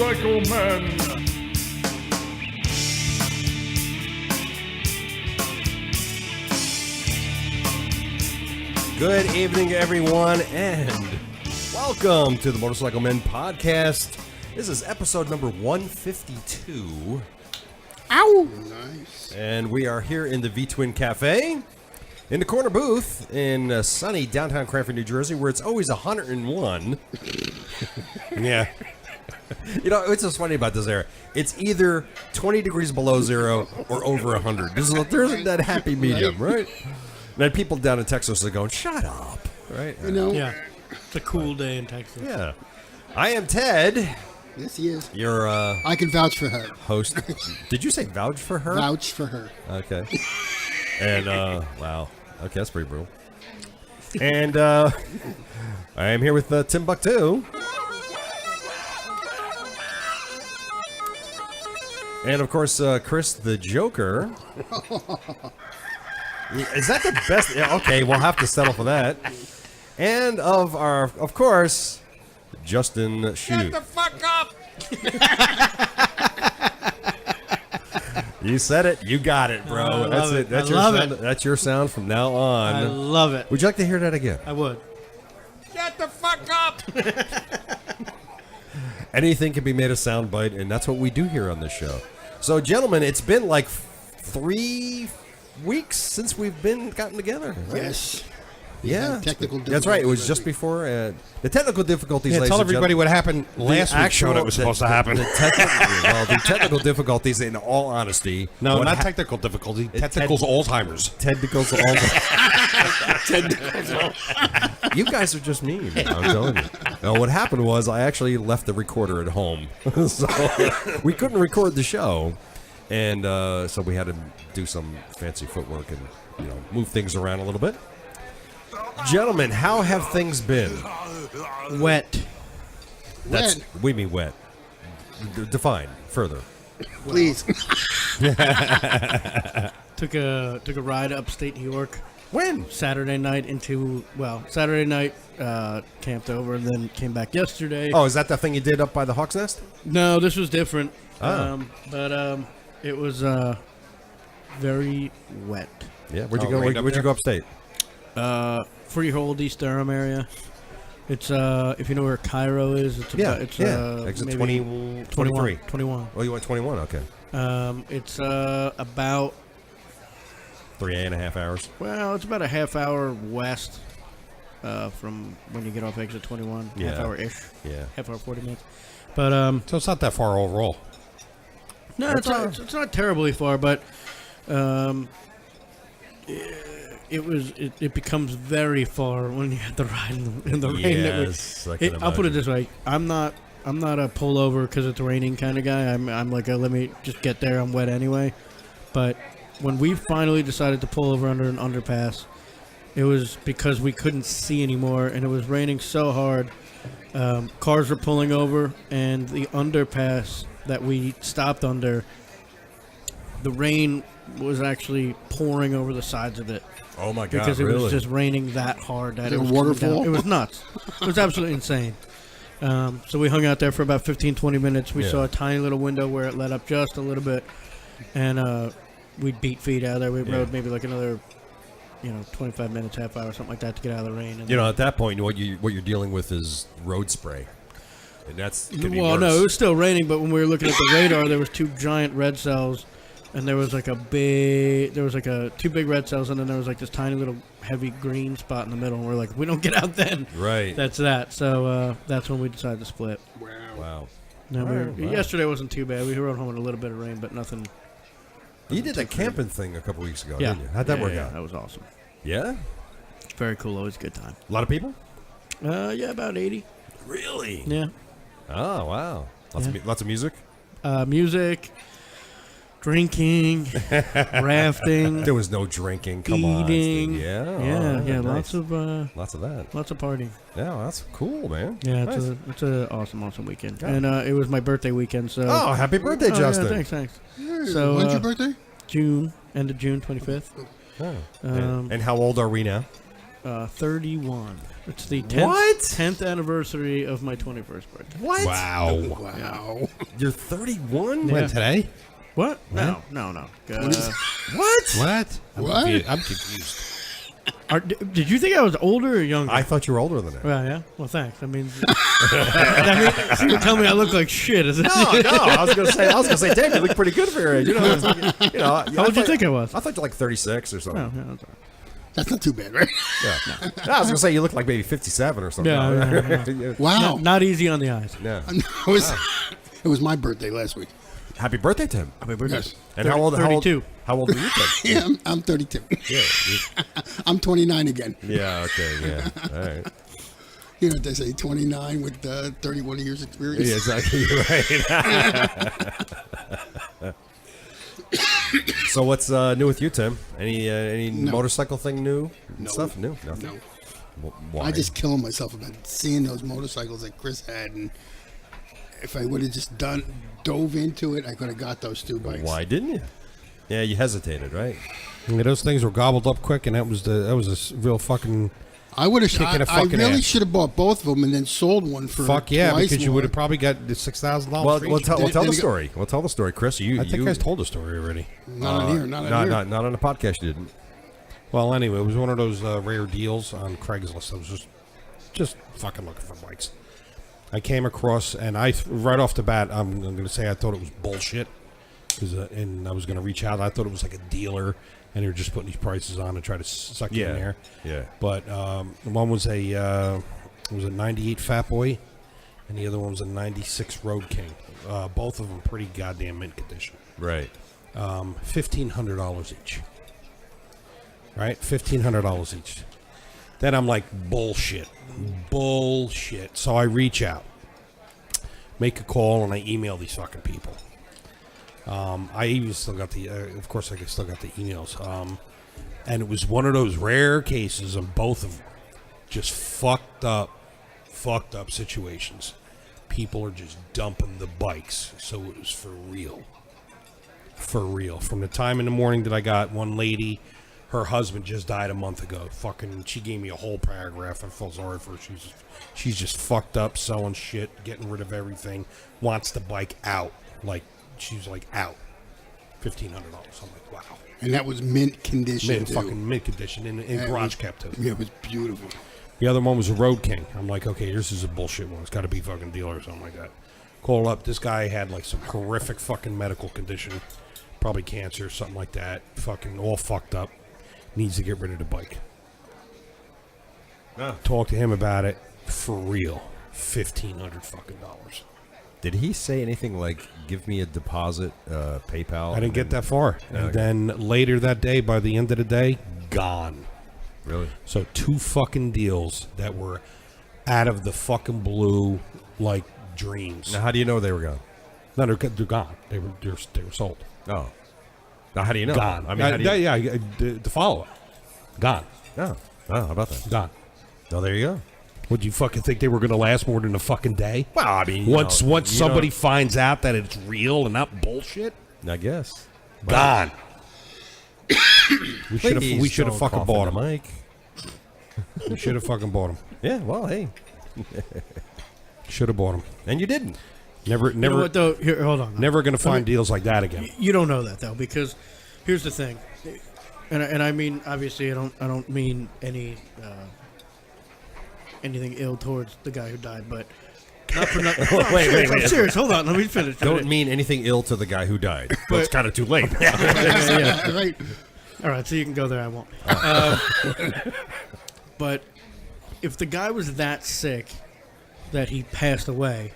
Motorcycle Men. Good evening, everyone, and welcome to the Motorcycle Men podcast. This is episode number 152. Ow! Nice. And we are here in the V-Twin Cafe in the corner booth in sunny downtown Cranford, New Jersey, where it's always 101. Yeah. You know, what's so funny about this area? It's either 20 degrees below zero or over 100. There's that happy medium, right? And then people down in Texas are going, shut up, right? You know? Yeah. It's a cool day in Texas. Yeah. I am Ted. Yes, he is. Your I can vouch for her. host. Did you say vouch for her? Vouch for her. Okay. And, wow. Okay, that's pretty brutal. And, I am here with Timbuktu. And, of course, Chris the Joker. Is that the best? Yeah, okay, we'll have to settle for that. And of course, Justin Shute. Shut the fuck up! You said it. You got it, bro. I love That's it. That's I your love sound. it. That's your sound from now on. I love it. Would you like to hear that again? I would. Shut the fuck up! Anything can be made a soundbite, and that's what we do here on this show. So, gentlemen, it's been like 3 weeks since we've gotten together. Right? Yes. Yeah. had technical That's right. It was difficulties just before the technical difficulties. Yeah, ladies tell and everybody gentlemen. what happened last week's show that was supposed to happen. The technical difficulties, in all honesty. No, what not hap- technical difficulty. Technical's Alzheimer's. Technicals. You guys are just mean. I'm telling you. Now, what happened was I actually left the recorder at home, so we couldn't record the show, and so we had to do some fancy footwork and move things around a little bit. Gentlemen, how have things been? Wet. Wet. We mean wet. Define further. Please. Took a ride upstate New York When? Saturday night Saturday night camped over and then came back yesterday. Oh, is that the thing you did up by the Hawk's Nest? No, this was different. Oh. But it was very wet. Yeah. Where'd you Oh, go? right up Where'd you there? go upstate? Freehold, East Durham area. It's if you know where Cairo is, it's Yeah. about, it's yeah. Exit maybe 20, 23. 21. Oh, you went 21? Okay. It's about 3.5 hours. it's about a half hour west from when you get off exit 21. Yeah. Half hour ish. Yeah. Half hour 40 minutes. But So it's not that far overall. no, it's not terribly far, but it becomes very far when you have to ride in the rain. Yes, I can I'll put it imagine. this way: I'm not a pullover because it's raining kind of guy. I'm like let me just get there. I'm wet anyway. But when we finally decided to pull over under an underpass, it was because we couldn't see anymore, and it was raining so hard. Cars were pulling over, and the underpass that we stopped under, the rain was actually pouring over the sides of it. Oh my God! Because it really? was just raining that hard that Is it it a was coming waterfall? down. It was nuts. It was absolutely insane. So we hung out there for about 15, 20 minutes. We Yeah. saw a tiny little window where it let up just a little bit, and we beat feet out of there. We Yeah. rode maybe like another, 25 minutes, half hour, something like that to get out of the rain. And at that point, what you're dealing with is road spray, and that's could be well, worse. no, it was still raining, but when we were looking at the radar, there was two giant red cells, and there was like two big red cells, and then there was like this tiny little heavy green spot in the middle, and we're like, if we don't get out then, right. that's that. So that's when we decided to split. Wow. No, Wow. yesterday wasn't too bad. We rode home in a little bit of rain, but nothing. You did that camping thing a couple weeks ago, Yeah. didn't you? How'd that work Yeah, out? that was awesome. Yeah. Very cool. Always a good time. A lot of people. Yeah, about 80. Really? Yeah. Oh wow. Lots of music. Music, drinking, rafting, There was no drinking. Come eating. on. Yeah. Yeah. Nice. Lots of that. lots of partying. Yeah, that's cool, man. Yeah, Nice. it's a awesome weekend, Yeah. and it was my birthday weekend. So Oh, happy birthday, Justin. Yeah, thanks. Hey, So, when's your birthday? End of June 25th. Oh. Um, and how old are we now? 31. It's the 10th, What? 10th anniversary of my 21st birthday. What? Wow. Wow. You're 31? Yeah. When, today? What? No. What? What? What? I'm confused. Did you think I was older or younger? I thought you were older than that. Well, yeah. Well, thanks. That means so you tell me I look like shit, isn't it? No. I was gonna say, Dave, you look pretty good for your age. It's like, How old did you think I was? I thought you were like 36 or something. Oh, yeah, that's all right. That's not too bad, right? Yeah. I was gonna say you look like maybe 57 or something. Yeah. Wow. Not easy on the eyes. Yeah. It was my birthday last week. Happy birthday, Tim. Happy birthday. Yes. And how old? 32. How old are you, Tim? Yeah, I'm 32. Yeah. I'm 29 again. Yeah. Okay. Yeah. All right. You know what they say, 29 with 31 years experience? Yeah, exactly right. So what's new with you, Tim? Any motorcycle thing new? No. Stuff new? Nothing. No. Why? I just killing myself about seeing those motorcycles that Chris had, and if I would have just dove into it, I could have got those two bikes. Why didn't you? Yeah, you hesitated, right? Yeah, those things were gobbled up quick, and that was a real fucking I would have. Kicking a I fucking really ass. should have bought both of them and then sold one for fuck yeah, twice because you more. would have probably got the $6,000. Well, for we'll each. tell Then the you story. We'll tell the story, Chris. I think I told the story already. Not on here. Not on here. Not on the podcast. You didn't. Well, anyway, it was one of those rare deals on Craigslist. I was just fucking looking for bikes. I came across, and right off the bat, I'm going to say I thought it was bullshit, and I was going to reach out. I thought it was like a dealer, and they were just putting these prices on and try to suck you in there. Yeah. But one was a 98 Fat Boy, and the other one was a 96 Road King. Both of them pretty goddamn mint condition. Right. $1,500 each. Right? $1,500 each. Then I'm like, bullshit. So I reach out, make a call, and I email these fucking people. I even still got of course, I still got the emails. And it was one of those rare cases of both of them. Just fucked up situations. People are just dumping the bikes. So it was for real. For real. From the time in the morning that I got one lady, her husband just died a month ago. Fucking, she gave me a whole paragraph. I felt sorry for her. She's just fucked up, selling shit, getting rid of everything, wants the bike out. Like, she's like, out. $1,500. I'm like, wow. And that was mint condition. Fucking mint condition in garage kept too. Yeah, it was beautiful. The other one was a Road King. I'm like, okay, this is a bullshit one. It's got to be fucking dealer or something like that. Call up. This guy had like some horrific fucking medical condition, probably cancer, something like that. Fucking all fucked up. Needs to get rid of the bike. Talk to him about it. For real, $1,500 fucking dollars. Did he say anything like, give me a deposit, PayPal? I didn't get that far. And then later that day, by the end of the day, gone. Really? So 2 fucking deals that were out of the fucking blue, like dreams. Now, how do you know they were gone? No, they're gone. They were sold. Oh. Now, how do you know? Gone. I mean, how do you... the follow-up. Gone. Oh, how about that? Gone. Oh, there you go. Would you fucking think they were going to last more than a fucking day? Well, I mean, once somebody finds out that it's real and not bullshit, I guess. gone. we should have fucking bought them. Mike. We should have fucking bought them. Yeah, well, hey. Should have bought them. And you didn't. Never. You know what, though? Here, hold on. Never going to find deals like that again. You don't know that, though, because here's the thing. And I mean, obviously, I don't mean anything ill towards the guy who died, but not for nothing. Wait. I'm serious. Hold on. Let me finish. Don't mean anything ill to the guy who died. But it's kind of too late. Yeah. Right. All right, so you can go there. I won't. But if the guy was that sick that he passed away,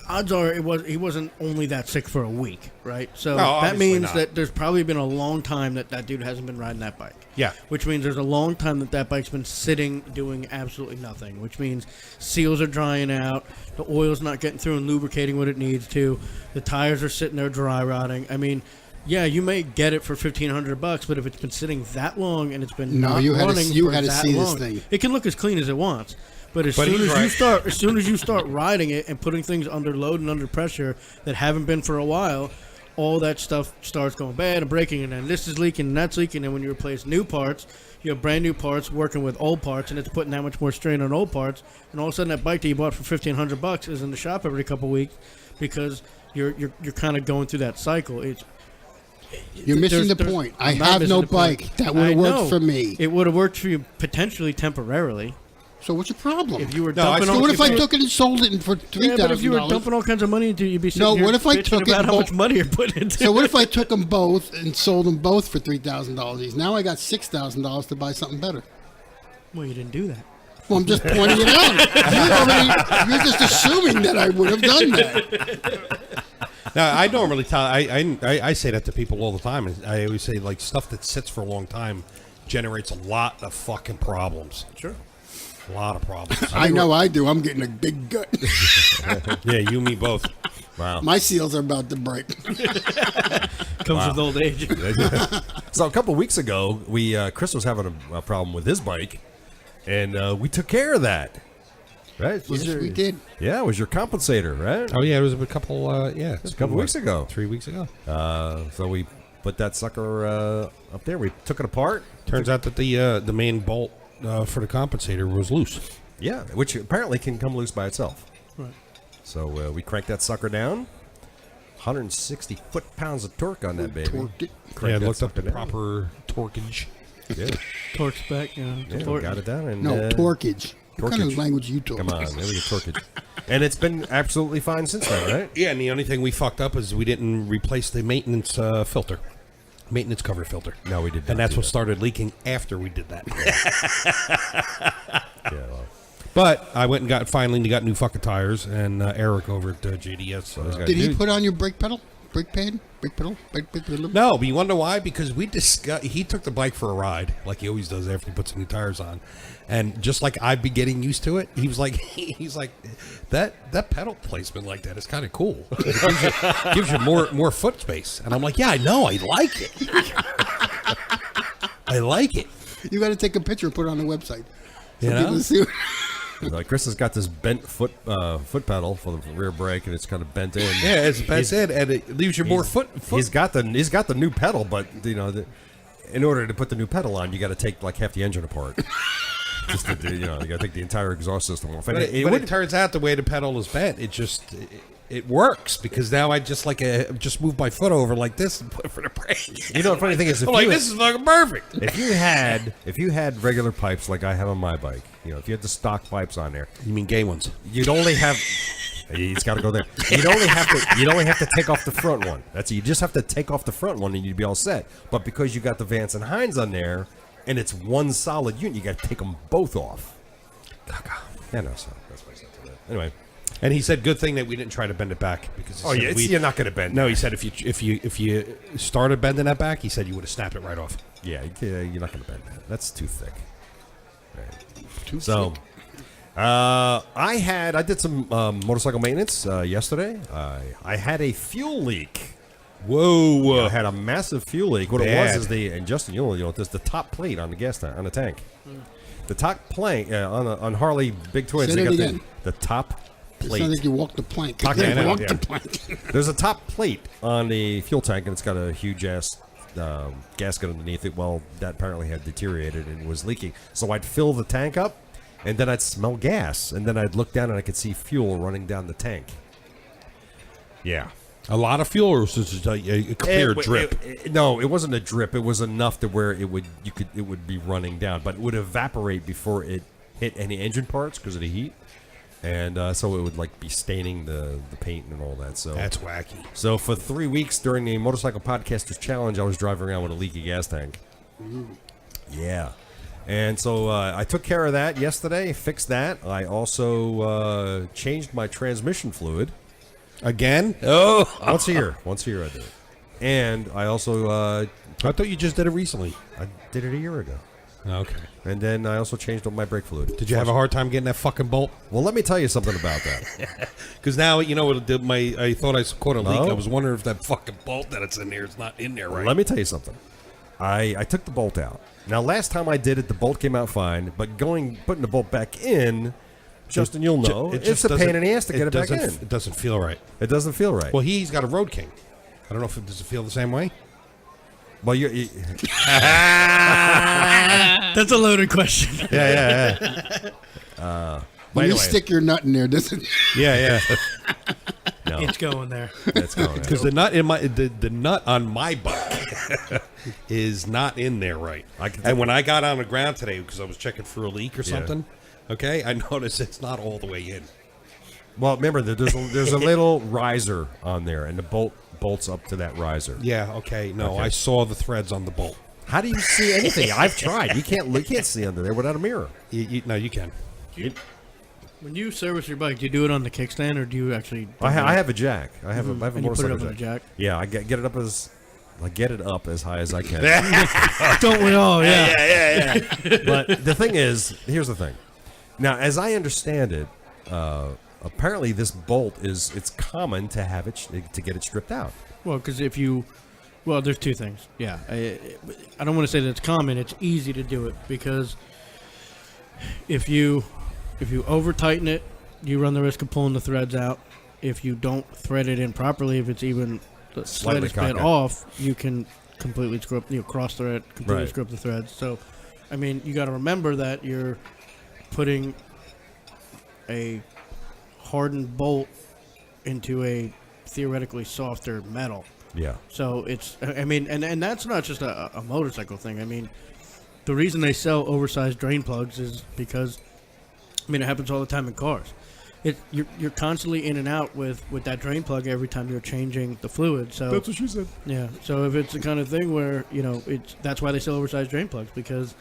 odds are he wasn't only that sick for a week, right? So No, that obviously means not. that there's probably been a long time that dude hasn't been riding that bike. Yeah. Which means there's a long time that bike's been sitting doing absolutely nothing, which means seals are drying out, the oil's not getting through and lubricating what it needs to, the tires are sitting there dry rotting. I mean, yeah, you may get it for $1,500, but if it's been sitting that long and it's been No, not you had to- running you for had to that see this long, thing. it can look as clean as it wants. But as But soon he's as right. you start riding it and putting things under load and under pressure that haven't been for a while, all that stuff starts going bad and breaking, and then this is leaking and that's leaking. And when you replace new parts, you have brand new parts working with old parts, and it's putting that much more strain on old parts. And all of a sudden, that bike that you bought for $1,500 is in the shop every couple of weeks because you're kind of going through that cycle. You're missing the point. I have no bike that would have worked for me. It would have worked for you potentially temporarily. So what's your problem? If you were dumping all, what if I took it and sold it for $3,000? Yeah, but if you were dumping all kinds of money into it, you'd be sitting here what if I bitching took it about how much money you're putting into it. So what if I took them both and sold them both for $3,000 each? Now I got $6,000 to buy something better. Well, you didn't do that. Well, I'm just pointing it out. You're just assuming that I would have done that. Now, I normally tell I say that to people all the time. And I always say like stuff that sits for a long time generates a lot of fucking problems. Sure. A lot of problems. I know I do. I'm getting a big gut. Yeah, you and me both. Wow. My seals are about to break. Comes with old age. So a couple weeks ago, Chris was having a problem with his bike, and we took care of that. Right? Yes, we did. Yeah, it was your compensator, right? Oh yeah, it was a couple. A couple weeks ago. 3 weeks ago. So we put that sucker up there. We took it apart. Turns out that the main bolt for the compensator was loose. Yeah, which apparently can come loose by itself. Right. So we cranked that sucker down. 160 foot-pounds of torque on that baby. Torqued it. Yeah, I that looked up the sucker down. proper torquage. Yeah, Torque spec, you know. yeah, we got it down. And, No, torquage. What kind of torquage. language you talk? Come on, there we go, torquage. And it's been absolutely fine since then, right? Yeah, and the only thing we fucked up is we didn't replace the maintenance filter. Maintenance cover filter. No, we did not. And that's do what that. started leaking after we did that. Yeah, well, But I went and finally got new fucking tires, and Eric over at JDS. Did he put on your brake pedal? Brake pad? Brake pedal? Brake pedal? No, but you wonder why? Because he took the bike for a ride, like he always does after he puts new tires on, and just like I'd be getting used to it, he was like, that pedal placement like that is kind of cool. It gives you more foot space, and I'm like, yeah, I know, I like it. I like it. You got to take a picture and put it on the website. You So know? people see. like Chris has got this bent foot pedal for the rear brake, and it's kind of bent in. Yeah, it's bent in, and it leaves you more foot. He's got the new pedal, but you know, in order to put the new pedal on, you got to take like half the engine apart. Just to, you got to take the entire exhaust system off. And But it turns out the way the pedal is bent, it works because now I just just move my foot over like this and put it for the brake. You know, the funny thing is, if I'm like, this is fucking perfect. if you had regular pipes like I have on my bike, if you had the stock pipes on there, You mean gay ones? you'd only have. He's got to go there. You'd only have to take off the front one. You just have to take off the front one and you'd be all set. But because you got the Vance and Hines on there, and it's one solid unit, you got to take them both off. Yeah, no, so that's why I said that. Anyway. And he said, "Good thing that we didn't try to bend it back because he said you're not going to bend. No, he said if you started bending that back, he said you would have snapped it right off. Yeah, you're not going to bend that. That's too thick. Too So, thick. I did some motorcycle maintenance yesterday. I had a fuel leak. Whoa! I had a massive fuel leak. What Bad. it was is and Justin, you'll know, there's the top plate on the gas tank, on the tank. The top plate on Harley Big Twins. Say They that got again. the top It plate. sounds like you walked the plank. Okay, I know, Walk yeah. the plank. There's a top plate on the fuel tank, and it's got a huge ass gasket underneath it. Well, that apparently had deteriorated and was leaking. So I'd fill the tank up, and then I'd smell gas, and then I'd look down and I could see fuel running down the tank. Yeah. A lot of fuel, or was it just a clear drip? No, it wasn't a drip. It was enough to where it would be running down, but it would evaporate before it hit any engine parts because of the heat, and so it would like be staining the paint and all that. So That's wacky. So for 3 weeks during the Motorcycle Podcasters Challenge, I was driving around with a leaky gas tank. Yeah. And so I took care of that yesterday, fixed that. I also changed my transmission fluid. Again? Oh, Once a year I do it. And I also, I thought you just did it recently. I did it a year ago. Okay. And then I also changed up my brake fluid. Did you have a hard time getting that fucking bolt? Well, let me tell you something about that. Because now you know what I thought I caught a leak. No. I was wondering if that fucking bolt that it's in there is not in there right. Let me tell you something. I took the bolt out. Now, last time I did it, the bolt came out fine. But putting the bolt back in, Justin, you'll know, it's a pain in the ass to get it back in. It doesn't feel right. It doesn't feel right. Well, he's got a Road King. I don't know if does it feel the same way. Well, That's a loaded question. yeah. When you anyway. stick your nut in there, doesn't Yeah. No, It's going there. that's going. Because the nut in the nut on my butt is not in there right. And when I got on the ground today because I was checking for a leak or something, okay, I noticed it's not all the way in. Well, remember there's a little riser on there, and the bolts up to that riser. Yeah. Okay. No, Okay. I saw the threads on the bolt. How do you see anything? I've tried. You can't see under there without a mirror. No, you can. When you service your bike, do you do it on the kickstand or do you actually? I have a jack. I have a and you put it motorcycle up on the jack. Yeah, I get it up as high as I can. Don't we all? Yeah. But the thing is, here's the thing. Now, as I understand it, apparently this bolt it's common to have it to get it stripped out. Well, because there's two things. Yeah, I don't want to say that it's common. It's easy to do it because if you over tighten it, you run the risk of pulling the threads out. If you don't thread it in properly, if it's even the Slightly slightest bit cockeyed. off, you can completely screw up, cross thread, completely Right. screw up the threads. So, I mean, you got to remember that you're putting a hardened bolt into a theoretically softer metal. Yeah. So it's, I mean, and that's not just a motorcycle thing. I mean, the reason they sell oversized drain plugs is because, I mean, it happens all the time in cars. You're constantly in and out with that drain plug every time you're changing the fluid. So That's what she said. yeah. So if it's the kind of thing where that's why they sell oversized drain plugs because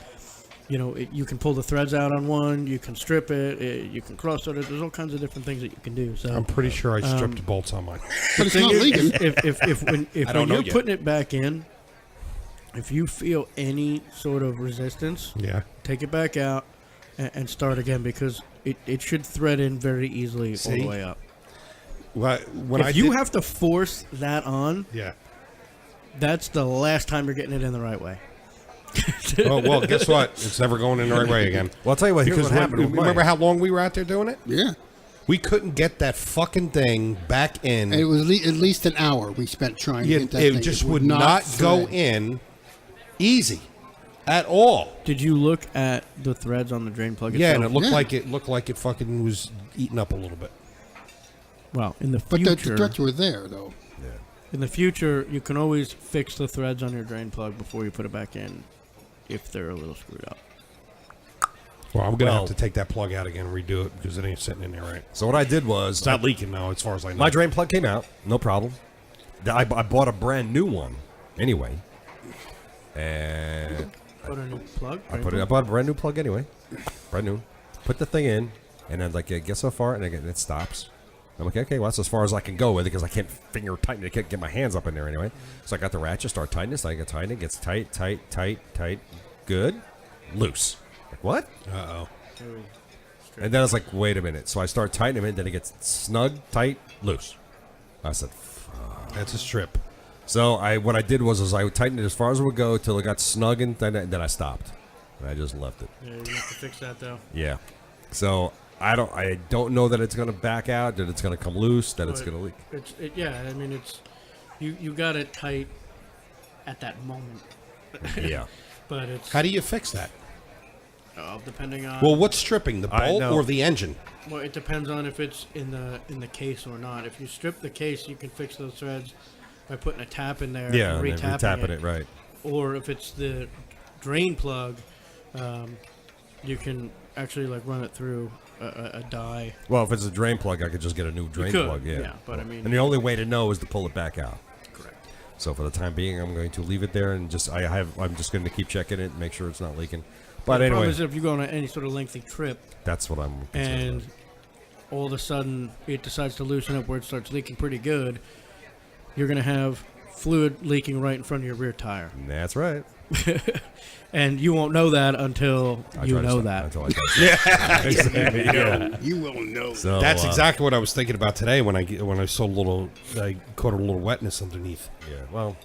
you can pull the threads out on one, you can strip it, you can cross thread it. There's all kinds of different things that you can do. So I'm pretty sure I stripped bolts on mine. But it's not leaking. if when I don't know you're yet. putting it back in, if you feel any sort of resistance, Yeah. take it back out and start again because it should thread in very easily all See? the way up. Well, If you have to force that on, yeah. that's the last time you're getting it in the right way. Oh well, guess what? It's never going in the right way again. Well, I'll tell you what. Here's Because what happened. with remember mine. how long we were out there doing it? Yeah. We couldn't get that fucking thing back in. And it was at least an hour we spent trying to get that It thing. just would not go thread. in easy at all. Did you look at the threads on the drain plug Yeah, itself? and it Yeah. looked like it fucking was eaten up a little bit. Well, in the But the future, threads were there, though. in the future, you can always fix the threads on your drain plug before you put it back in if they're a little screwed up. Well, I'm gonna Well- have to take that plug out again and redo it because it ain't sitting in there right. So what I did was It's not leaking now, as far as I know. my drain plug came out, no problem. I bought a brand new one anyway, and Put a new plug. I bought a brand new plug anyway, brand new. Put the thing in, and then I get so far, and it stops. I'm like, okay, well that's as far as I can go with it because I can't finger tighten it. I can't get my hands up in there anyway. So I got the ratchet, start tightening it. So I get tighten it, gets tight, good, loose. Like what? Uh-oh. And then I was like, wait a minute. So I start tightening it, then it gets snug, tight, loose. I said, That's a strip. so what I did was I tightened it as far as it would go till it got snug, and then I stopped. And I just left it. Yeah, you have to fix that though. Yeah. So I don't know that it's going to back out, that it's going to come loose, that it's But going to leak. Yeah, I mean you got it tight at that moment, Yeah. but it's How do you fix that? depending on. Well, what's stripping, the I bolt know. or the engine? Well, it depends on if it's in the case or not. If you strip the case, you can fix those threads by putting a tap in there Yeah, and and then retapping retapping it, right. Or if it's the drain plug, you can actually like run it through a die. Well, if it's a drain plug, I could just get a new drain could, plug, yeah. yeah, but I mean- And the only way to know is to pull it back out. Correct. So for the time being, I'm going to leave it there and I'm just going to keep checking it and make sure it's not leaking. But The problem anyway, is if you go on any sort of lengthy trip that's what I'm concerned and about. all of a sudden it decides to loosen up where it starts leaking pretty good, you're going to have fluid leaking right in front of your rear tire. That's right. And you won't know that until I you try to know stop- that. Until I try to yeah. You will know. So, That's exactly what I was thinking about today when I saw I caught a little wetness underneath. Yeah, well,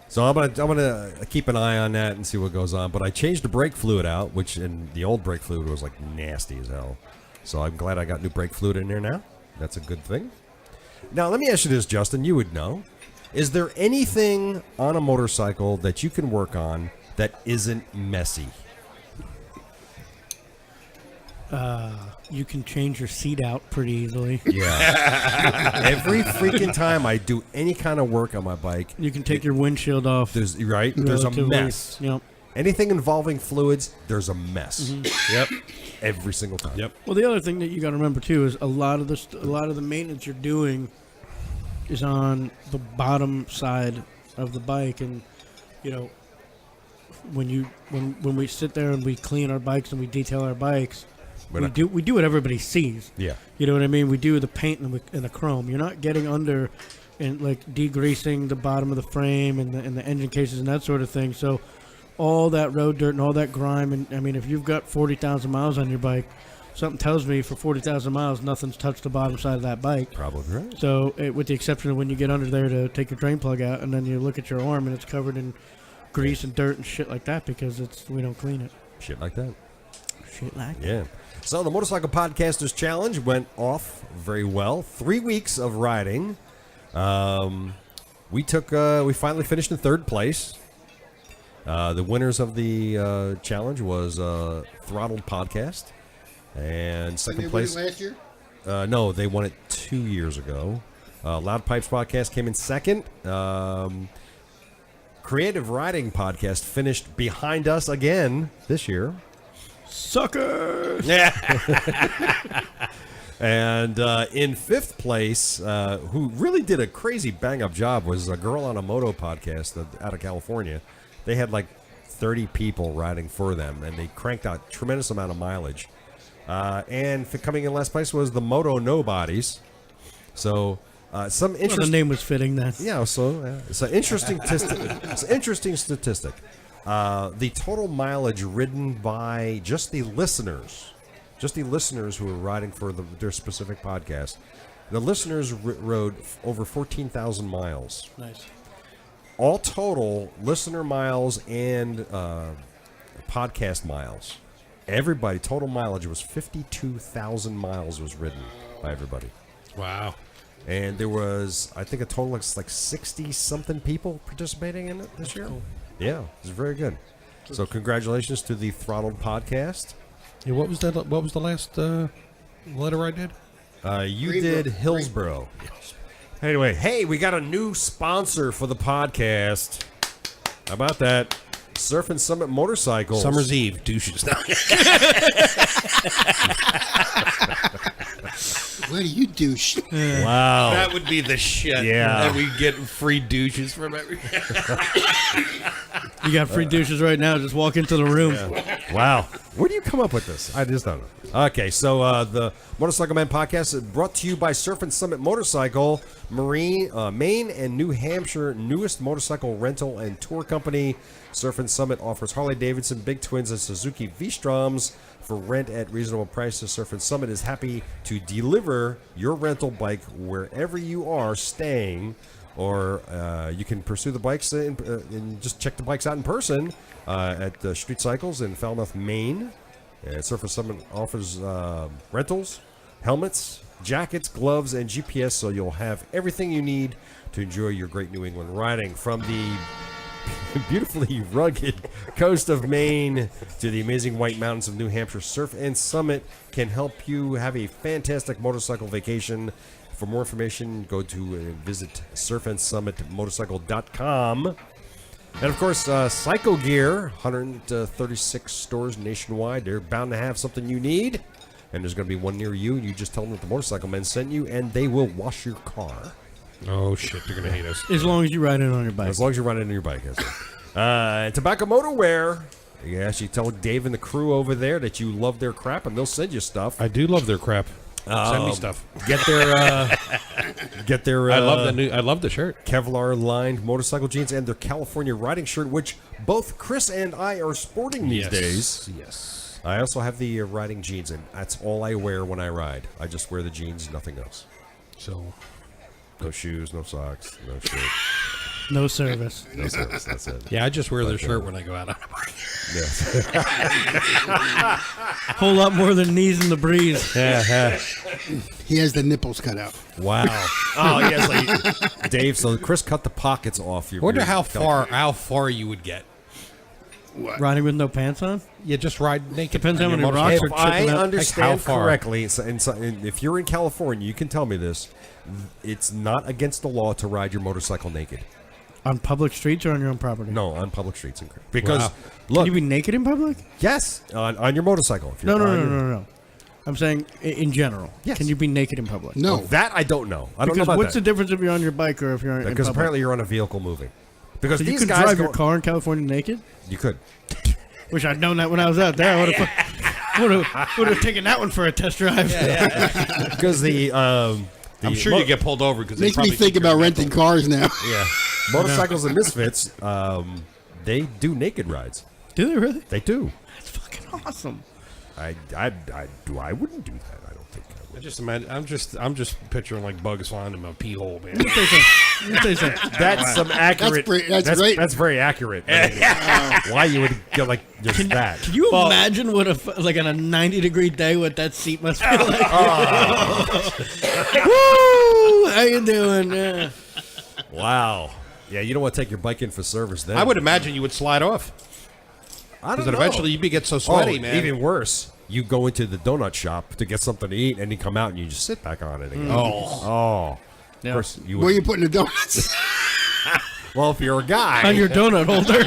so I'm gonna keep an eye on that and see what goes on. But I changed the brake fluid out, and the old brake fluid was like nasty as hell. So I'm glad I got new brake fluid in there now. That's a good thing. Now let me ask you this, Justin. You would know. Is there anything on a motorcycle that you can work on that isn't messy? You can change your seat out pretty easily. Yeah. Every freaking time I do any kind of work on my bike, You can take your windshield off. there's a relatively- mess. Yep. Anything involving fluids, there's a mess. Yep. Every single time. Yep. Well, the other thing that you got to remember too is a lot of the maintenance you're doing is on the bottom side of the bike, and you know when we sit there and we clean our bikes and we detail our bikes, we do what everybody sees. Yeah. You know what I mean? We do the paint and the chrome. You're not getting under and like degreasing the bottom of the frame and the engine cases and that sort of thing. So all that road dirt and all that grime, and I mean, if you've got 40,000 miles on your bike, something tells me for 40,000 miles, nothing's touched the bottom side of that bike. Probably right. So, with the exception of when you get under there to take your drain plug out, and then you look at your arm and it's covered in grease and dirt and shit like that because we don't clean it. Shit like that. Shit like that. Yeah. So the Motorcycle Podcasters Challenge went off very well. 3 weeks of riding. We finally finished in third place. The winners of the challenge was Throttled Podcast. And second place. last year? No, they won it 2 years ago. Loud Pipes Podcast came in second. Creative Riding Podcast finished behind us again this year. Suckers! And in fifth place, who really did a crazy bang-up job, was a Girl on a Moto podcast out of California. They had like 30 people riding for them, and they cranked out a tremendous amount of mileage. And coming in last place was the Moto Nobodies. So some interesting. Well, the name was fitting then. Yeah, so it's an interesting statistic. The total mileage ridden by just the listeners who were riding for their specific podcast. The listeners rode over 14,000 miles. Nice. All total listener miles and podcast miles. Everybody, total mileage was 52,000 miles was ridden by everybody. Wow. And there was, I think, a total of like 60-something people participating in it this year. Cool. Yeah, it was very good. So congratulations to the Throttled Podcast. Yeah, what was that? What was the last letter I did? You did Hillsboro. Anyway, hey, we got a new sponsor for the podcast. How about that? Surf and Summit Motorcycles. Summer's Eve douches. Where do you douche? Wow. That would be the shit. Yeah. And we get free douches from every. You got free douches right now. Just walk into the room. Wow. Where do you come up with this? I just don't know. Okay, so the Motorcycle Man podcast is brought to you by Surf and Summit Motorcycle, Maine and New Hampshire newest motorcycle rental and tour company. Surf and Summit offers Harley-Davidson, Big Twins, and Suzuki V-Stroms for rent at reasonable prices. Surf and Summit is happy to deliver your rental bike wherever you are staying, or you can pursue the bikes and just check the bikes out in person at Street Cycles in Falmouth, Maine. Surf and Summit offers rentals, helmets, jackets, gloves, and GPS, so you'll have everything you need to enjoy your great New England riding. From the beautifully rugged coast of Maine to the amazing White Mountains of New Hampshire, Surf and Summit can help you have a fantastic motorcycle vacation. For more information, go to visit surfandsummitmotorcycle.com. And of course, Cycle Gear, 136 stores nationwide. They're bound to have something you need, and there's going to be one near you. You just tell them that the Motorcycle Men sent you, and they will wash your car. Oh shit! They're gonna hate us. As long as you ride it on your bike. As long as you're running on your bike. Tobacco Motor Wear. Yes, you tell Dave and the crew over there that you love their crap, and they'll send you stuff. I do love their crap. Send me stuff. Get their. I love the shirt. Kevlar lined motorcycle jeans and their California riding shirt, which both Chris and I are sporting these days. Yes. I also have the riding jeans, and that's all I wear when I ride. I just wear the jeans, nothing else. So. No shoes, no socks, no shirt. No service. No service, that's it. Yeah, I just wear the shirt when I go out on a break. Yes. Whole lot more than knees in the breeze. Yeah. He has the nipples cut out. Wow. Oh, yes, like, Dave. So Chris cut the pockets off your. Wonder your how far you would get. What? Riding with no pants on? You just ride naked. Depends how on your many motorcycle. rocks If are I chipping up. understand Like how far? correctly, and if you're in California, you can tell me this. It's not against the law to ride your motorcycle naked. On public streets or on your own property? No, on public streets. Because, Wow. Can look, you be naked in public? yes, on your motorcycle. If you're No. I'm saying in general. Yes. Can you be naked in public? No. That I don't know. I don't know Because about what's the that. difference if you're on your bike or if you're in Because public? apparently you're on a vehicle moving. Because So you these could guys drive go, your car in California naked? You could. Wish I'd known that when I was out there. I would have taken that one for a test drive. Because I'm sure you get pulled over because Makes me think about renting cars now. Yeah. Motorcycles and Misfits, they do naked rides. Do they really? They do. That's fucking awesome. I wouldn't do that. I don't think I I would. just imagine. I'm just picturing like bugs flying in my pee hole, man. Let me tell you something. That's some accurate. That's great. That's very accurate. I mean, why you would get like just that? Can you imagine what like on a 90-degree day what that seat must feel like? Woo! How you doing? Yeah. Wow. Yeah, you don't want to take your bike in for service then. I would imagine you would slide off I don't because know. eventually you'd get so sweaty, Oh, man. even worse. You go into the donut shop to get something to eat, and you come out and you just sit back on it again. Oh. Yeah. Of course, you Where would. you putting the donuts? Well, if you're a guy. On your donut holder.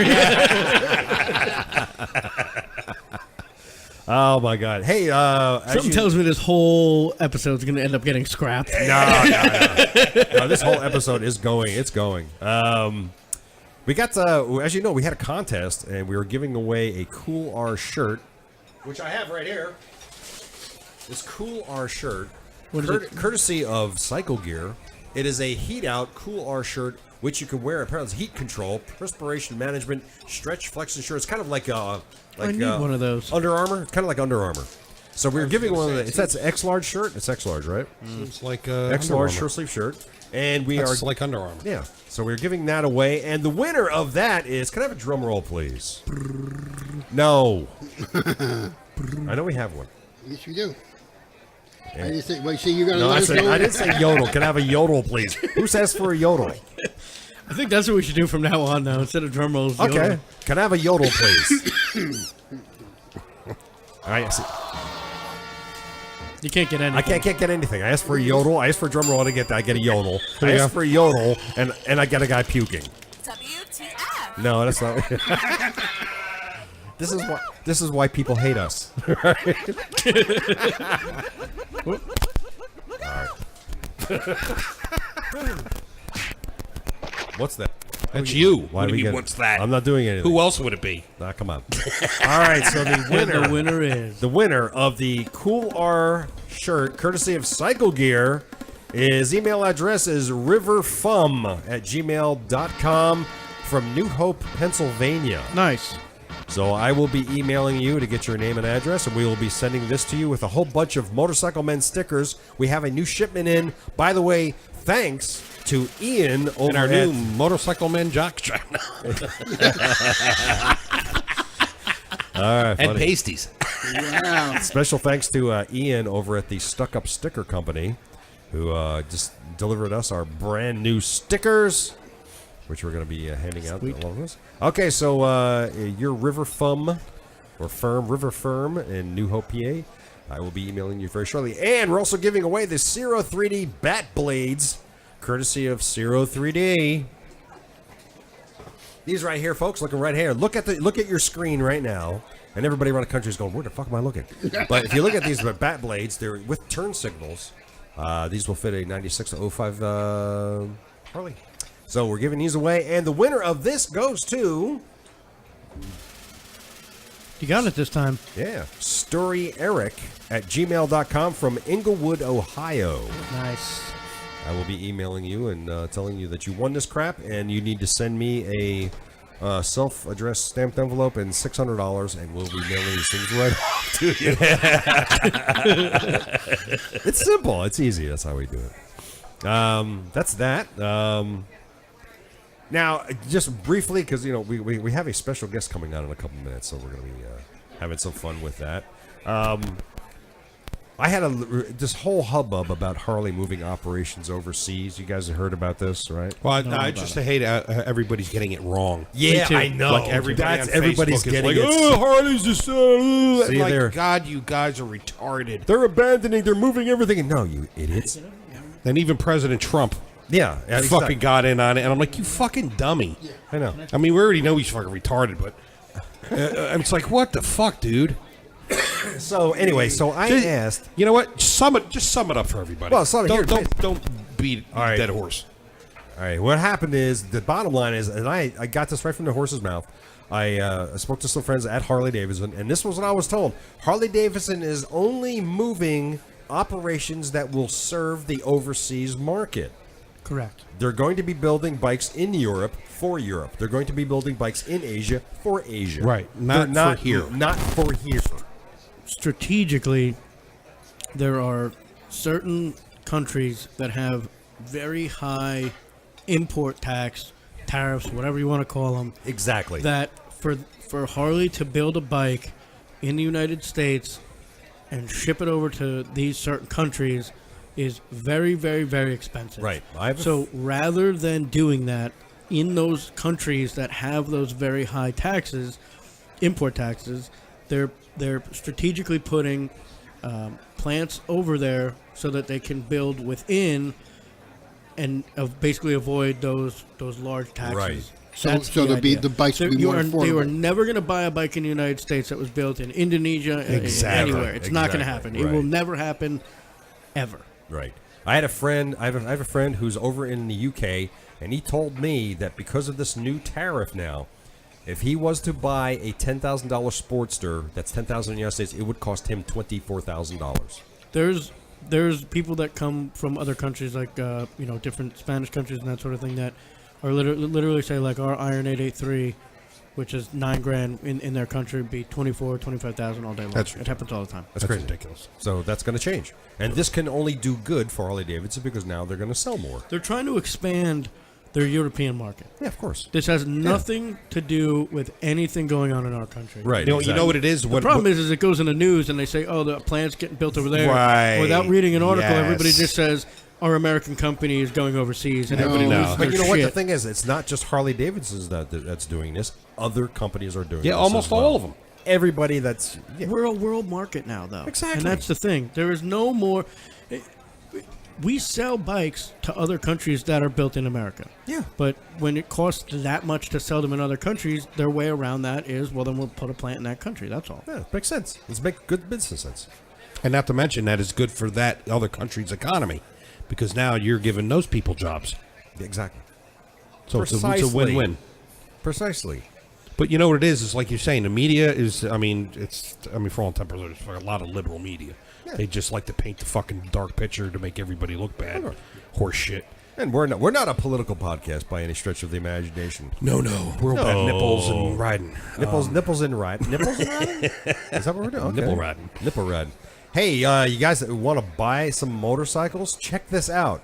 Oh, my God. Hey, Something tells me this whole episode's going to end up getting scrapped. No, this whole episode is going. It's going. We got, as you know, we had a contest, and we were giving away a Cool R shirt, which I have right here. This Cool R shirt, What is it? courtesy of Cycle Gear. It is a heat out Cool R shirt, which you can wear. Apparently, it's heat control, perspiration management, stretch, flexion shirt. It's kind of like I need one of those. Under Armour. It's kind of like Under Armour. So we were giving one of the. It's that X large shirt. It's X large, right? It's like X large short sleeve shirt, and we That's are like Under Armour. yeah. So we're giving that away, and the winner of that is. Can I have a drum roll, please? No. I know we have one. Yes, you do. I didn't say. Wait, see, you're gonna No, let us know. I didn't say yodel. Can I have a yodel, please? Who says for a yodel? I think that's what we should do from now on, though. Instead of drum rolls. Okay. yodel. Can I have a yodel, please? All right. See, You can't get anything. I can't get anything. I asked for a yodel. I asked for a drum roll. I didn't get that. I get a yodel. I you asked go. for a yodel, and I get a guy puking. WTF. No, that's not. This is why people hate us. What's that? That's you. Why What do do we you mean, get? what's that? I'm not doing anything. Who else would it be? Nah, come on. All right, so The winner is. the winner of the Cool R shirt, courtesy of Cycle Gear, his email address is riverfum@gmail.com from New Hope, Pennsylvania. Nice. So I will be emailing you to get your name and address, and we will be sending this to you with a whole bunch of Motorcycle Men stickers. We have a new shipment in. By the way, thanks to Ian over And our at new Motorcycle Men jockstrap. All right, And funny. pasties. Wow. Special thanks to Ian over at the Stuck Up Sticker Company, who just delivered us our brand new stickers, which we're going to be handing out along with us. Okay, so your River Firm in New Hope, PA. I will be emailing you very shortly. And we're also giving away the Zero 3D Bat Blades, courtesy of Zero 3D. These right here, folks, looking right here. Look at your screen right now, and everybody around the country is going, "Where the fuck am I looking?" But if you look at these bat blades, they're with turn signals. These will fit a 96 to 05 Harley. So we're giving these away, and the winner of this goes to You got it this time. StoryEric@gmail.com from Inglewood, Ohio. Nice. I will be emailing you and telling you that you won this crap, and you need to send me a self-addressed stamped envelope and $600, and we'll be mailing these things right off to you. It's simple. It's easy. That's how we do it. That's that. Now, just briefly, because we have a special guest coming on in a couple minutes, so we're going to be having some fun with that. I had this whole hubbub about Harley moving operations overseas. You guys have heard about this, right? Well, I just hate everybody's getting it wrong. Yeah, I know. Like everybody's getting like, it. oh, Harley's just See, like, they're- God, you guys are retarded. They're abandoning. They're moving everything. No, you idiots. And even President Trump Yeah, fucking got in on it, and I'm like, you fucking dummy. I know. I mean, we already know he's fucking retarded, but it's like, what the fuck, dude? So anyway, I asked. You know what? Just sum it up for everybody. Well, don't beat All right. a dead horse. All right, what happened is, the bottom line is, and I got this right from the horse's mouth. I spoke to some friends at Harley Davidson, and this was what I was told. Harley Davidson is only moving operations that will serve the overseas market. Correct. They're going to be building bikes in Europe for Europe. They're going to be building bikes in Asia for Asia. Right, not for here. Not for here. Strategically, there are certain countries that have very high import tax, tariffs, whatever you want to call them. Exactly. That for Harley to build a bike in the United States and ship it over to these certain countries is very, very, very expensive. Right. So rather than doing that in those countries that have those very high taxes, import taxes, they're strategically putting plants over there so that they can build within and basically avoid those large taxes. Right. So the bikes will be more affordable. You are never going to buy a bike in the United States that was built in Indonesia, Exactly. anywhere. It's not going to happen. Right. It will never happen, ever. Right. I had a friend. I have a friend who's over in the UK, and he told me that because of this new tariff now, if he was to buy a $10,000 Sportster, that's $10,000 in the United States, it would cost him $24,000. There's people that come from other countries, like different Spanish countries and that sort of thing, that are literally say, like, our Iron 883, which is $9,000 in their country, would be $25,000 all day long. It happens all the time. That's crazy. ridiculous. So that's going to change, and this can only do good for Harley Davidson because now they're going to sell more. They're trying to expand their European market. Yeah, of course. This has nothing to do with anything going on in our country. Right. You know what it is? The problem is it goes in the news and they say, oh, the plant's getting built over there. Right. Without reading an article, Yes. everybody just says, our American company is going overseas, and everybody loses But their you know what? The shit. thing is, it's not just Harley Davidson that's doing this. Other companies are doing this. Yeah, almost as well. all of them. Everybody that's... Yeah. We're a world market now, though. Exactly. And that's the thing. There is no more... We sell bikes to other countries that are built in America. Yeah. But when it costs that much to sell them in other countries, their way around that is, well, then we'll put a plant in that country. That's all. Yeah, it makes sense. It's make good business sense. And not to mention that is good for that other country's economy, because now you're giving those people jobs. Exactly. So it's a Precisely. win-win. Precisely. But you know what it is? It's like you're saying, the media is, for all intents and purposes, it's a lot of liberal media. Yeah. They just like to paint the fucking dark picture to make everybody look bad. Sure. Horse shit. And we're not a political podcast by any stretch of the imagination. No. We're about nipples and riding. Nipples and ride. Nipples and riding? Is that what we're doing? Okay. Nipple riding. Nipple riding. Hey, you guys that want to buy some motorcycles? Check this out.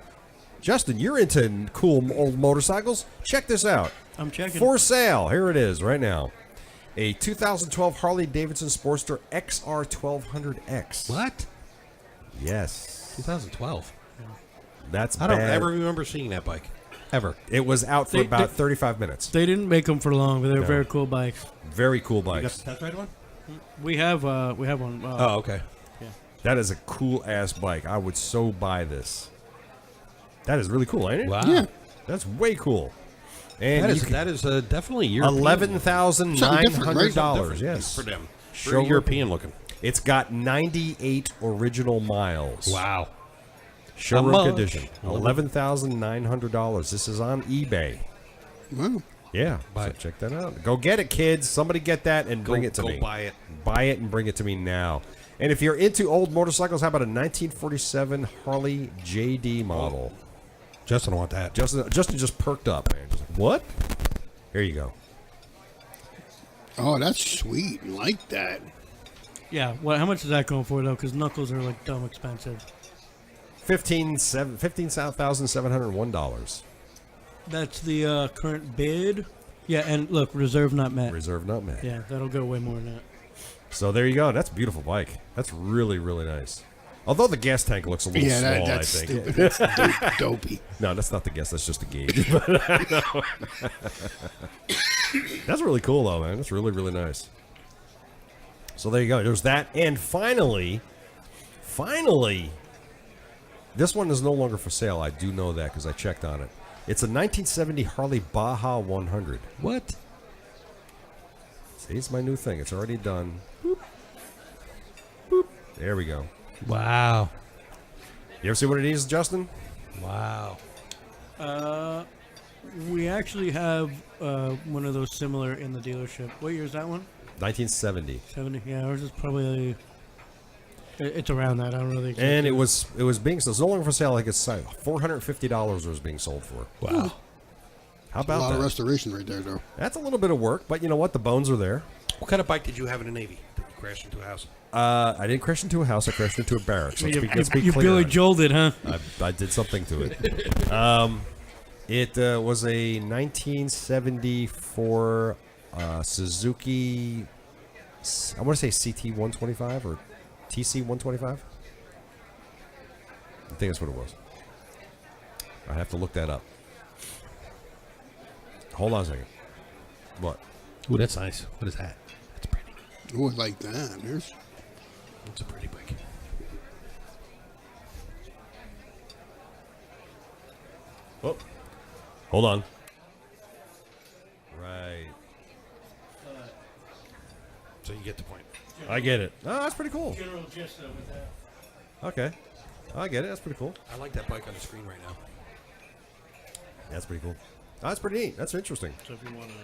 Justin, you're into cool old motorcycles? Check this out. I'm checking. For sale. Here it is right now. A 2012 Harley Davidson Sportster XR 1200X. What? Yes. 2012. That's I don't bad. ever remember seeing that bike. Ever. It was out for about 35 minutes. They didn't make them for long, but they're very cool bikes. Very cool You got bikes. the test ride one? We have one. Oh, okay. That is a cool ass bike. I would so buy this. That is really cool, ain't it? Wow. Yeah. That's way cool. And That is definitely European. $11,900. Yes. For them. Show Very European looking. It's got 98 original miles. Wow. Showroom How much? condition. $11,900. This is on eBay. Wow. Yeah. Buy So it. check that out. Go get it, kids. Somebody get that and bring it to go me. buy it. Buy it and bring it to me now. And if you're into old motorcycles, how about a 1947 Harley JD model? Justin, I want that. Justin just perked up, man. Just like, what? Here you go. Oh, that's sweet. Like that. Yeah. Well, how much is that going for though? Because knuckles are like dumb expensive. $15,701. That's the current bid. Yeah, and look, reserve not met. Reserve not met. Yeah, that'll go way more than that. So there you go. That's a beautiful bike. That's really, really nice. Although the gas tank looks a little Yeah, small, that's I think. stupid. That's dopey. No, that's not the gas. That's just the gauge. That's really cool, though, man. That's really, really nice. So there you go. There's that. And finally, this one is no longer for sale. I do know that because I checked on it. It's a 1970 Harley Baja 100. What? See, it's my new thing. It's already done. Boop. Boop. There we go. Wow. You ever see what it is, Justin? Wow. We actually have one of those similar in the dealership. What year is that one? 1970. 70. Yeah, ours is probably. It's around that. I don't know the exact. And it was being sold. It's no longer for sale. Like it's $450 was being sold for. Wow. How A about lot that? of restoration right there, though. That's a little bit of work, but you know what? The bones are there. What kind of bike did you have in the Navy? Did you crash into a house? I didn't crash into a house. I crashed into a barracks. Let's be You clear. Billy on it. Joel'd it, huh? I did something to it. It was a 1974 Suzuki. I want to say CT 125 or TC 125. I think that's what it was. I have to look that up. Hold on a second. What? Ooh, that's nice. What is that? That's pretty. Oh, I like that. There's It's a pretty bike. Oh, hold on. Right. So you get the point. I get it. Oh, that's pretty cool. General gist of it. Okay. I get it. That's pretty cool. I like that bike on the screen right now. That's pretty cool. Oh, that's pretty neat. That's interesting. So if you want to.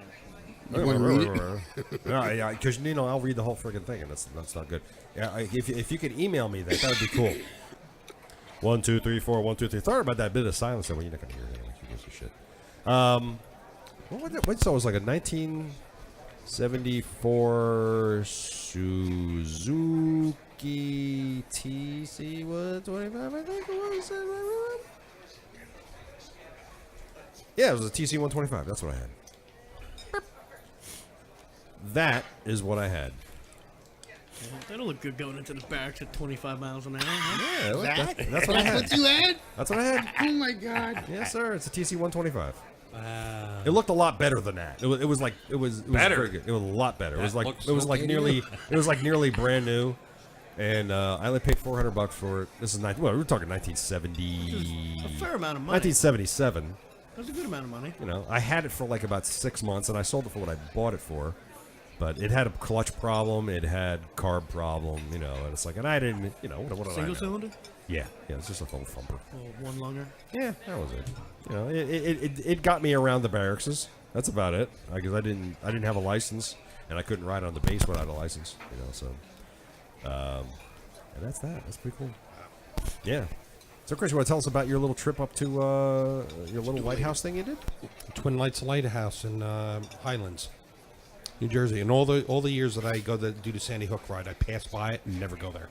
You wanna read it? No, yeah, because you know I'll read the whole friggin' thing, and that's not good. Yeah, if you could email me that would be cool. 1 2 3 4 1 2 3. Sorry about that bit of silence there. Well, you're not gonna hear it anyway. Who gives a shit? What so it was like a 1974 Suzuki TC 125. I think it was. Yeah, it was a TC 125. That's what I had. That is what I had. That'll look good going into the barracks at 25 miles an hour. Huh? Yeah, that's what I had. what you had? That's what I had. Oh my God! Yes, sir. It's a TC 125. Wow. It looked a lot better than that. It was Better? very good. It was a lot better. It was That like looks it was like okay to nearly you. it was like nearly brand new, and I only paid $400 for it. This is we were talking 1970, A fair amount of money. 1977. That's a good amount of money. You know, I had it for like about 6 months, and I sold it for what I bought it for. But it had a clutch problem, it had carb problem, you know, and it's like, and I didn't, you know, what did I Single know? cylinder? Yeah, it's just a little thumper. Well, one longer. Yeah, that was it. You know, it got me around the barracks. That's about it. Because I didn't have a license, and I couldn't ride on the base without a license. You know, so, and that's that. That's pretty cool. Yeah. So, Chris, you want to tell us about your little trip up to your little lighthouse thing you did? Twin Lights Lighthouse in Highlands, New Jersey, and all the years that I go to do the Sandy Hook ride, I pass by it and never go there.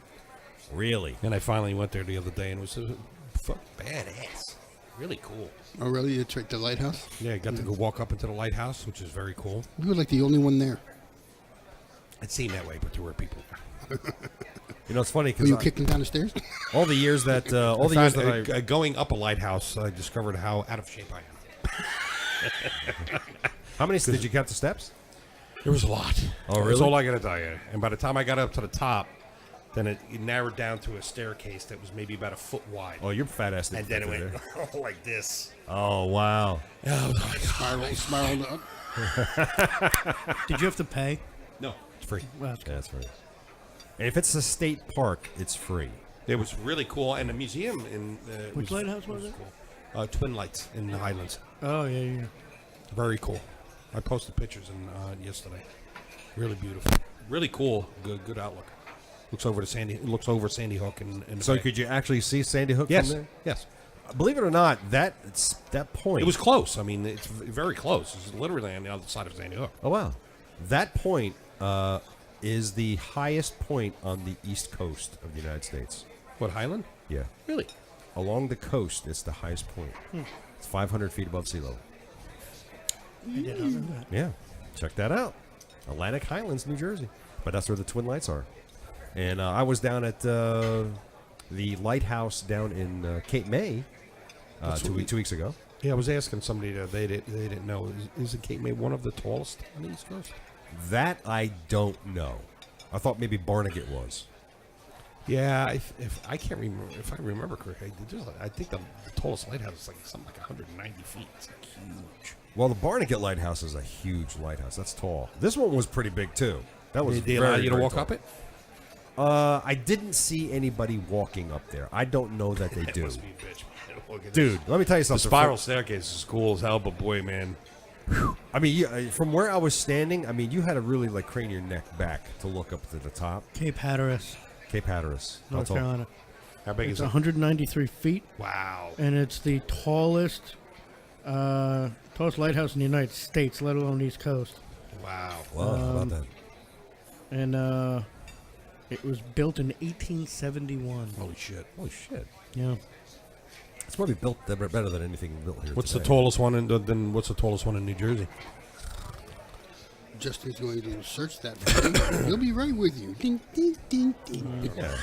Really? And I finally went there the other day, and it was badass, really cool. Oh, really? You tricked the lighthouse? Yeah, I got to go walk up into the lighthouse, which is very cool. You were like the only one there. It seemed that way, but there were people. You know, it's funny Were you because kicking down the stairs? all the years that Going up a lighthouse, I discovered how out of shape I am. how many did you count the steps? There was a lot. Oh, That's really? all I got to tell you. And by the time I got up to the top, then it narrowed down to a staircase that was maybe about a foot wide. Oh, you're fat ass. And then it went like this. Oh wow. Oh, my God. Spiraled up. Did you have to pay? No, it's free. Well, that's Yeah, that's right. And if it's a state park, it's free. It was really cool. And the museum in... Which lighthouse was it? Cool. Twin Lights in the Highlands. Oh, yeah. Very cool. I posted pictures yesterday. Really beautiful. Really cool. Good outlook. Looks over Sandy Hook and So could you actually see Sandy Hook Yes. from there? Yes. Believe it or not, that point. It was close. I mean, it's very close. It's literally on the other side of Sandy Hook. Oh wow. That point is the highest point on the east coast of the United States. What, Highland? Yeah. Really? Along the coast, it's the highest point. It's 500 feet above sea level. I did not know that. Yeah, check that out. Atlantic Highlands, New Jersey. But that's where the Twin Lights are. And I was down at the lighthouse down in Cape May 2 weeks ago. Yeah, I was asking somebody that they didn't know. Isn't Cape May one of the tallest on the East Coast? That I don't know. I thought maybe Barnegat was. Yeah, if I can't remember, if I remember correctly, I think the tallest lighthouse is like something like 190 feet. It's like huge. Well, the Barnegat Lighthouse is a huge lighthouse. That's tall. This one was pretty big too. That was They allow very, you to very walk tall. up it? I didn't see anybody walking up there. I don't know that they do. Must be a bitch, man. Look at Dude, this. let me tell you The something. spiral staircase is cool as hell, but boy, man. I mean, from where I was standing, I mean, you had to really like crane your neck back to look up to the top. Cape Hatteras, Cape Hatteras. How North tall? Carolina. How big It's is it? 193 feet, Wow. and it's the tallest lighthouse in the United States, let alone East Coast. Wow. Wow, how about that? And it was built in 1871. Holy shit. Holy shit. Yeah. It's probably built better than anything built here What's today. the tallest one what's the tallest one in New Jersey? Justin's going to search that for you. He'll be right with you. Ding, ding, ding, ding. Yeah.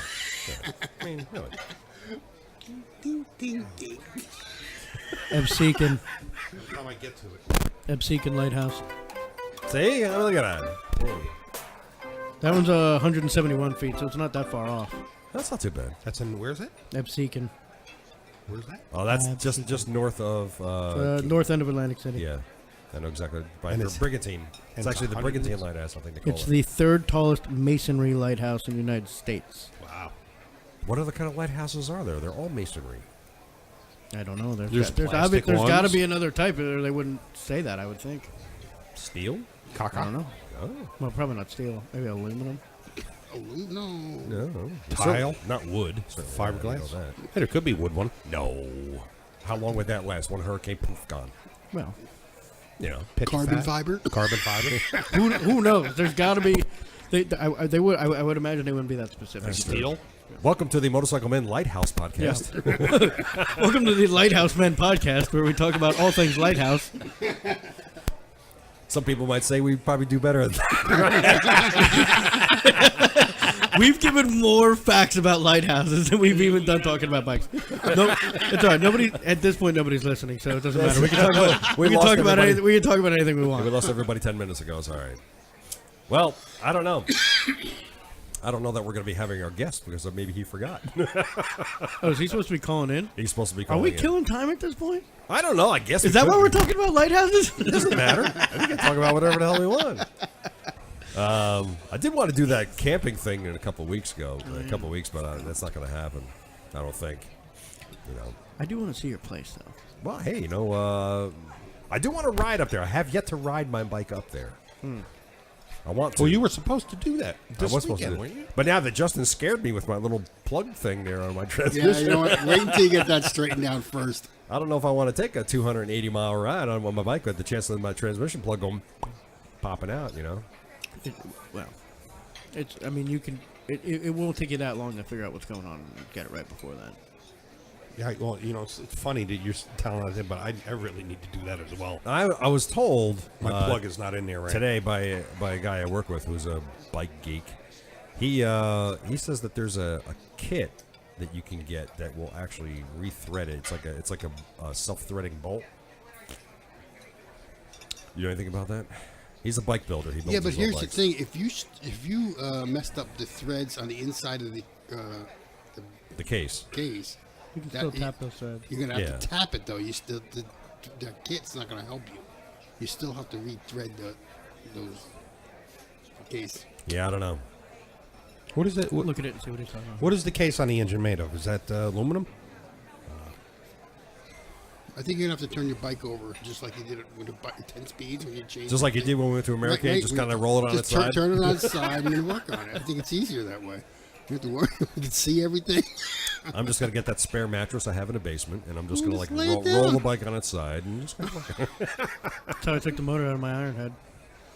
I mean, really. Ding, ding, ding. Ebseekin. How I get to it? Ebseekin Lighthouse. See? Look at that. Hey. That one's 171 feet, so it's not that far off. That's not too bad. That's in, where's it? Ebseekin. Where's that? Oh, that's Absolutely. just north of... North end of Atlantic City. yeah. I know exactly. By And the it's- Brigantine. It's and actually it's the 100 Brigantine meters. Lighthouse, I think they call It's it. the third tallest masonry lighthouse in the United States. Wow. What other kind of lighthouses are there? They're all masonry. I don't know. There's There's plastic got to ones. be another type, or they wouldn't say that, I would think. Steel? I don't know. Oh. Well, probably not steel. Maybe aluminum. Oh, no. No. Tile? Not wood. Certainly not. I Fiberglass? know that. Hey, there could be wood one. No. How long would that last? One hurricane, poof, gone. Well, You know. Pitch Carbon fat? fiber? Carbon fiber? who knows? There's got to be. They would. I would imagine they wouldn't be that specific. Steel? Welcome to the Motorcycle Men Lighthouse podcast. Welcome to the Lighthouse Men podcast, where we talk about all things lighthouse. Some people might say we probably do better at that. We've given more facts about lighthouses than we've even done talking about bikes. No, it's all right. Nobody at this point. Nobody's listening, so it doesn't matter. We can talk about. We We can lost talk about everybody. anything. We can talk about anything we We want. lost everybody 10 minutes ago. It's all right. Well, I don't know. I don't know that we're going to be having our guest because maybe he forgot. Oh, is he supposed to be calling in? He's supposed to be Are calling we in. killing time at this point? I don't know. I guess Is that could why we're be. talking about lighthouses? It doesn't matter. We can talk about whatever the hell we want. I did want to do that camping thing a couple of weeks, but that's not going to happen. I don't think. You know. I do want to see your place, though. Well, hey, you know, I do want to ride up there. I have yet to ride my bike up there. I want to. Well, you were supposed to do that I this was supposed to weekend, do weren't it. you? But now that Justin scared me with my little plug thing there on my Yeah, transmission, you know what? Wait until you get that straightened out first. I don't know if I want to take a 280-mile ride on my bike with the chance of my transmission plug going popping out, you know. Well, it's. I mean, you can. It won't take you that long to figure out what's going on and get it right before then. Yeah, well, you know, it's funny that you're telling us that, but I really need to do that as well. I was told My plug is not in there right today by a guy I work with who's a bike geek. He says that there's a kit that you can get that will actually rethread it. It's like a self-threading bolt. You know anything about that? He's a bike builder. He builds Yeah, but his own here's the bikes. thing: if you messed up the threads on the inside of the The case. case, You can That still i- tap those threads. you're gonna have Yeah. to tap it though. You still the kit's not gonna help you. You still have to rethread those case. Yeah, I don't know. What is it? Look at it and see what he's talking about. What is the case on the engine made of? Is that aluminum? I think you're gonna have to turn your bike over just like you did it with 10 speeds when you changed. Just like you did when we went to America, Right, just kind of roll it on just its side. Turn it on its side and then work on it. I think it's easier that way. You have to work. You can see everything. I'm just gonna get that spare mattress I have in the basement, and I'm just gonna Just like lay it roll down. the bike on its side and just kind of That's how I took the motor out of my iron head.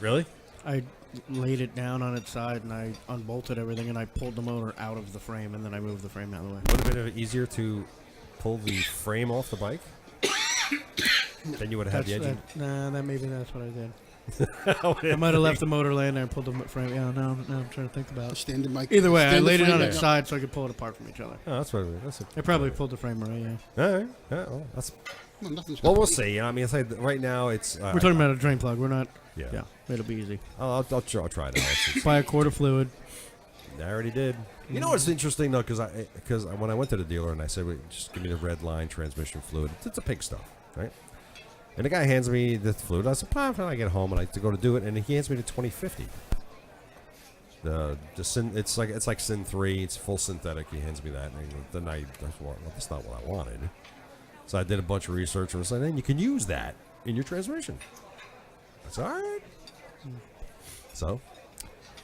really. I laid it down on its side and I unbolted everything and I pulled the motor out of the frame and then I moved the frame out of the way. Would have been easier to pull the frame off the bike. Then you would have had the engine. Maybe that's what I did. I might have left the motor laying there and pulled the frame. Yeah, now I'm trying to think about it. Stand by. Either way, I stand the laid it frame on back its up. side so I could pull it apart from each other. Oh, that's what that's. I probably pulled the frame right, yeah. All right. Yeah, well, that's. Well, nothing's Well, we'll happening. see. You know, I mean, it's like right now it's. We're talking about a drain plug. We're not. Yeah. Yeah, it'll be easy. I'll try it out. Buy a quart of fluid. I already did. You know what's interesting though, because when I went to the dealer and I said, "Wait, just give me the red line transmission fluid," it's a pig stuff, right? And the guy hands me the fluid. I said, "When I get home and I to go to do it," and he hands me the 2050. It's like Sin 3. It's full synthetic. He hands me that, and then that's not what I wanted. So I did a bunch of research and was like, "Then you can use that in your transmission." That's all right. So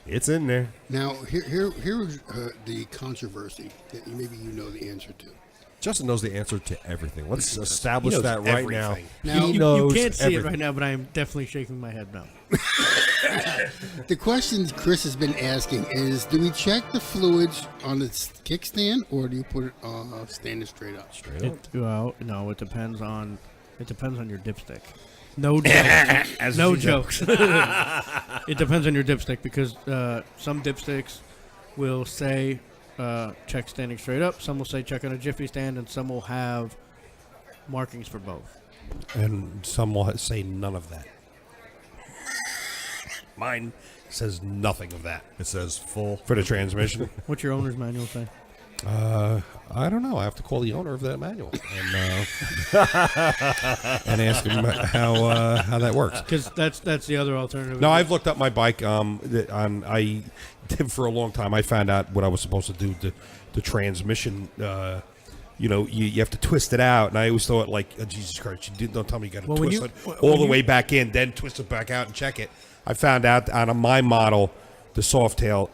it's in there. Now, here's the controversy that maybe you know the answer to. Justin knows the answer to everything. Let's establish knows that right everything. now. Now, He You knows can't see everything. it right now, but I am definitely shaking my head now. The question Chris has been asking is, do we check the fluids on the kickstand, or do you put it standing straight up? Straight up. No, it depends on your dipstick. No jokes. No jokes. It depends on your dipstick because some dipsticks will say check standing straight up. Some will say check on a jiffy stand, and some will have markings for both. And some will say none of that. Mine says nothing of that. It says full. For the transmission. What's your owner's manual say? I don't know. I have to call the owner of that manual and ask him how that works. Because that's the other alternative. No, I've looked up my bike. I did for a long time. I found out what I was supposed to do. The transmission. You have to twist it out, and I always thought like, oh, Jesus Christ, don't tell me you got to twist it all the way back in, then twist it back out and check it. I found out on my model, the Softail,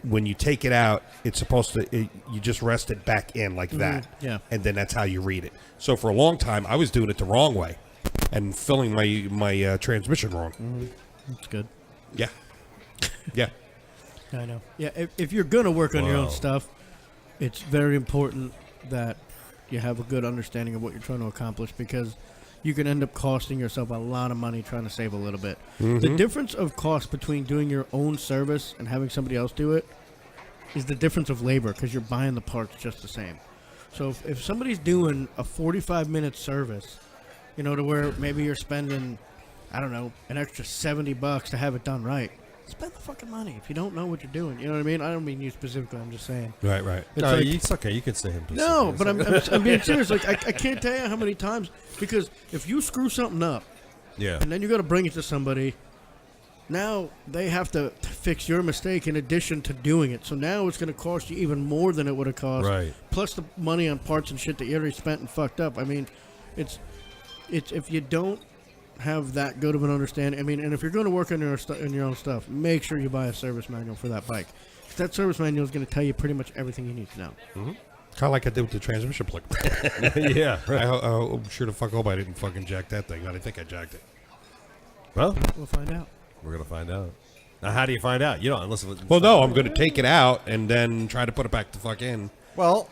when you take it out, it's supposed to you just rest it back in like that, yeah. and then that's how you read it. So for a long time, I was doing it the wrong way, and filling my transmission wrong. That's good. Yeah, yeah. I know. Yeah, if you're going to work on your Wow. own stuff, it's very important that you have a good understanding of what you're trying to accomplish because you can end up costing yourself a lot of money trying to save a little bit. The difference of cost between doing your own service and having somebody else do it is the difference of labor because you're buying the parts just the same. So if somebody's doing a 45-minute service, to where maybe you're spending, I don't know, an extra $70 to have it done right, spend the fucking money if you don't know what you're doing. You know what I mean? I don't mean you specifically. I'm just saying. Right. It's No, like- it's okay. You can say him. no, but I'm being serious. Like I can't tell you how many times because if you screw something up Yeah. and then you got to bring it to somebody, now they have to fix your mistake in addition to doing it. So now it's going to cost you even more than it would have cost. Right. Plus the money on parts and shit that you already spent and fucked up. I mean, it's if you don't have that good of an understanding. I mean, and if you're going to work on your own stuff, make sure you buy a service manual for that bike. 'Cause that service manual is going to tell you pretty much everything you need to know. Kind of like I did with the transmission plug. Yeah. Right. I'm sure the fuck hope I didn't fucking jack that thing. I didn't think I jacked it. Well, We'll find out. we're gonna find out. Now, how do you find out? You don't unless. Well, no, I'm going to take it out and then try to put it back the fuck in. Well,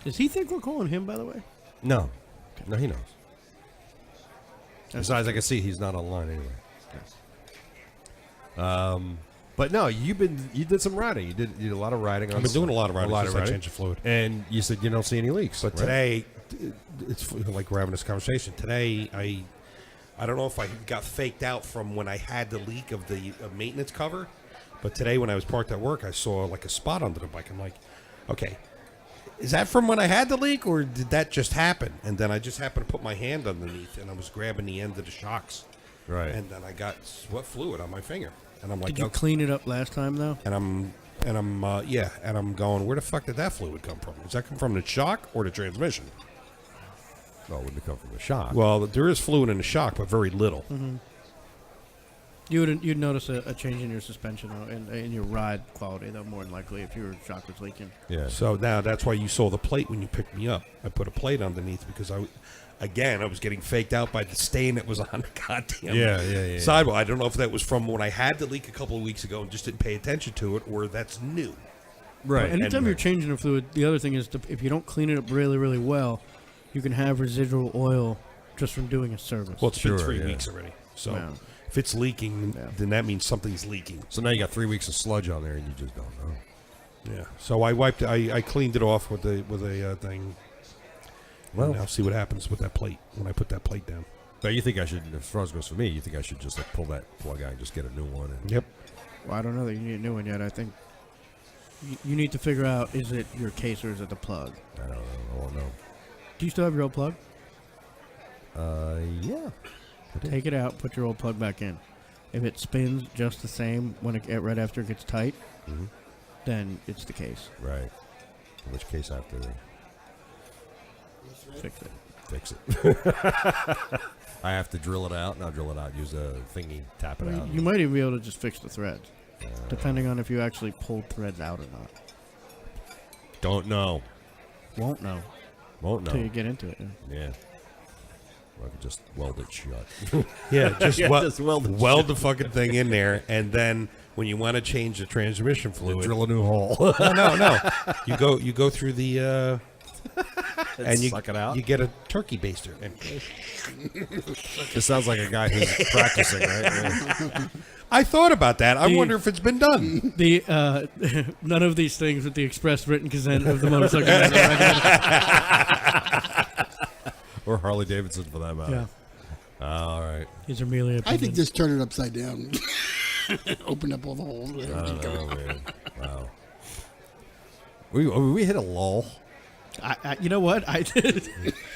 Does he think we're calling him, by the way? no, he knows. Besides, I can see he's not online anyway. But no, you did some riding. You did a lot of riding. I've been doing a lot of riding since I changed the fluid. And you said you don't see any leaks. But right? today, it's like we're having this conversation. Today, I don't know if I got faked out from when I had the leak of the maintenance cover, but today when I was parked at work, I saw like a spot under the bike. I'm like, okay, is that from when I had the leak or did that just happen? And then I just happened to put my hand underneath and I was grabbing the end of the shocks. Right. And then I got sweat fluid on my finger. And I'm like, Did you okay. clean it up last time, though? And I'm going, where the fuck did that fluid come from? Does that come from the shock or the transmission? Oh, it wouldn't come from the shock. Well, there is fluid in the shock, but very little. Mm-hmm. You'd notice a change in your suspension though, and in your ride quality, though, more than likely, if your shock was leaking. Yeah. So now that's why you saw the plate when you picked me up. I put a plate underneath because I was getting faked out by the stain that was on the goddamn Yeah. sidewall. I don't know if that was from when I had the leak a couple of weeks ago and just didn't pay attention to it, or that's new. Right. Anytime And- you're changing the fluid, the other thing is if you don't clean it up really, really well, you can have residual oil just from doing a service. Well, it's been Sure, 3 yeah. weeks already. So Yeah. if it's leaking, then that means something's leaking. So now you got 3 weeks of sludge on there, and you just don't know. Yeah. So I wiped. I cleaned it off with a thing. Well, And I'll see what happens with that plate when I put that plate down. but you think I should, as far as it goes for me, you think I should just like pull that plug out and just get a new one? And Yep. Well, I don't know that you need a new one yet. I think you need to figure out, is it your case or is it the plug? I don't know. I won't know. Do you still have your old plug? Yeah. Take it out, put your old plug back in. If it spins just the same when right after it gets tight, then it's the case. Right. In which case I have to Fix it. fix it. I have to drill it out, and I'll drill it out, use a thingy, tap it out. You might even be able to just fix the threads, depending on if you actually pulled threads out or not. Don't know. Won't know Won't know. until you get into it. Yeah. Yeah. Or I could just weld it shut. Yeah. Just, just weld it weld the fucking thing in there, and then when you want to change the transmission fluid, Drill a new hole. no. You go through the and you suck it out. You get a turkey baster. And This sounds like a guy who's practicing, right? Yeah. I thought about that. I The- wonder if it's been done. The none of these things with the express written consent of the motorcycle manufacturer. Or Harley Davidson, for that matter. Yeah, All right. these are merely I opinions. think just turn it upside down. Open up all the holes. Oh, man. Wow. We hit a lull. You know what? I did.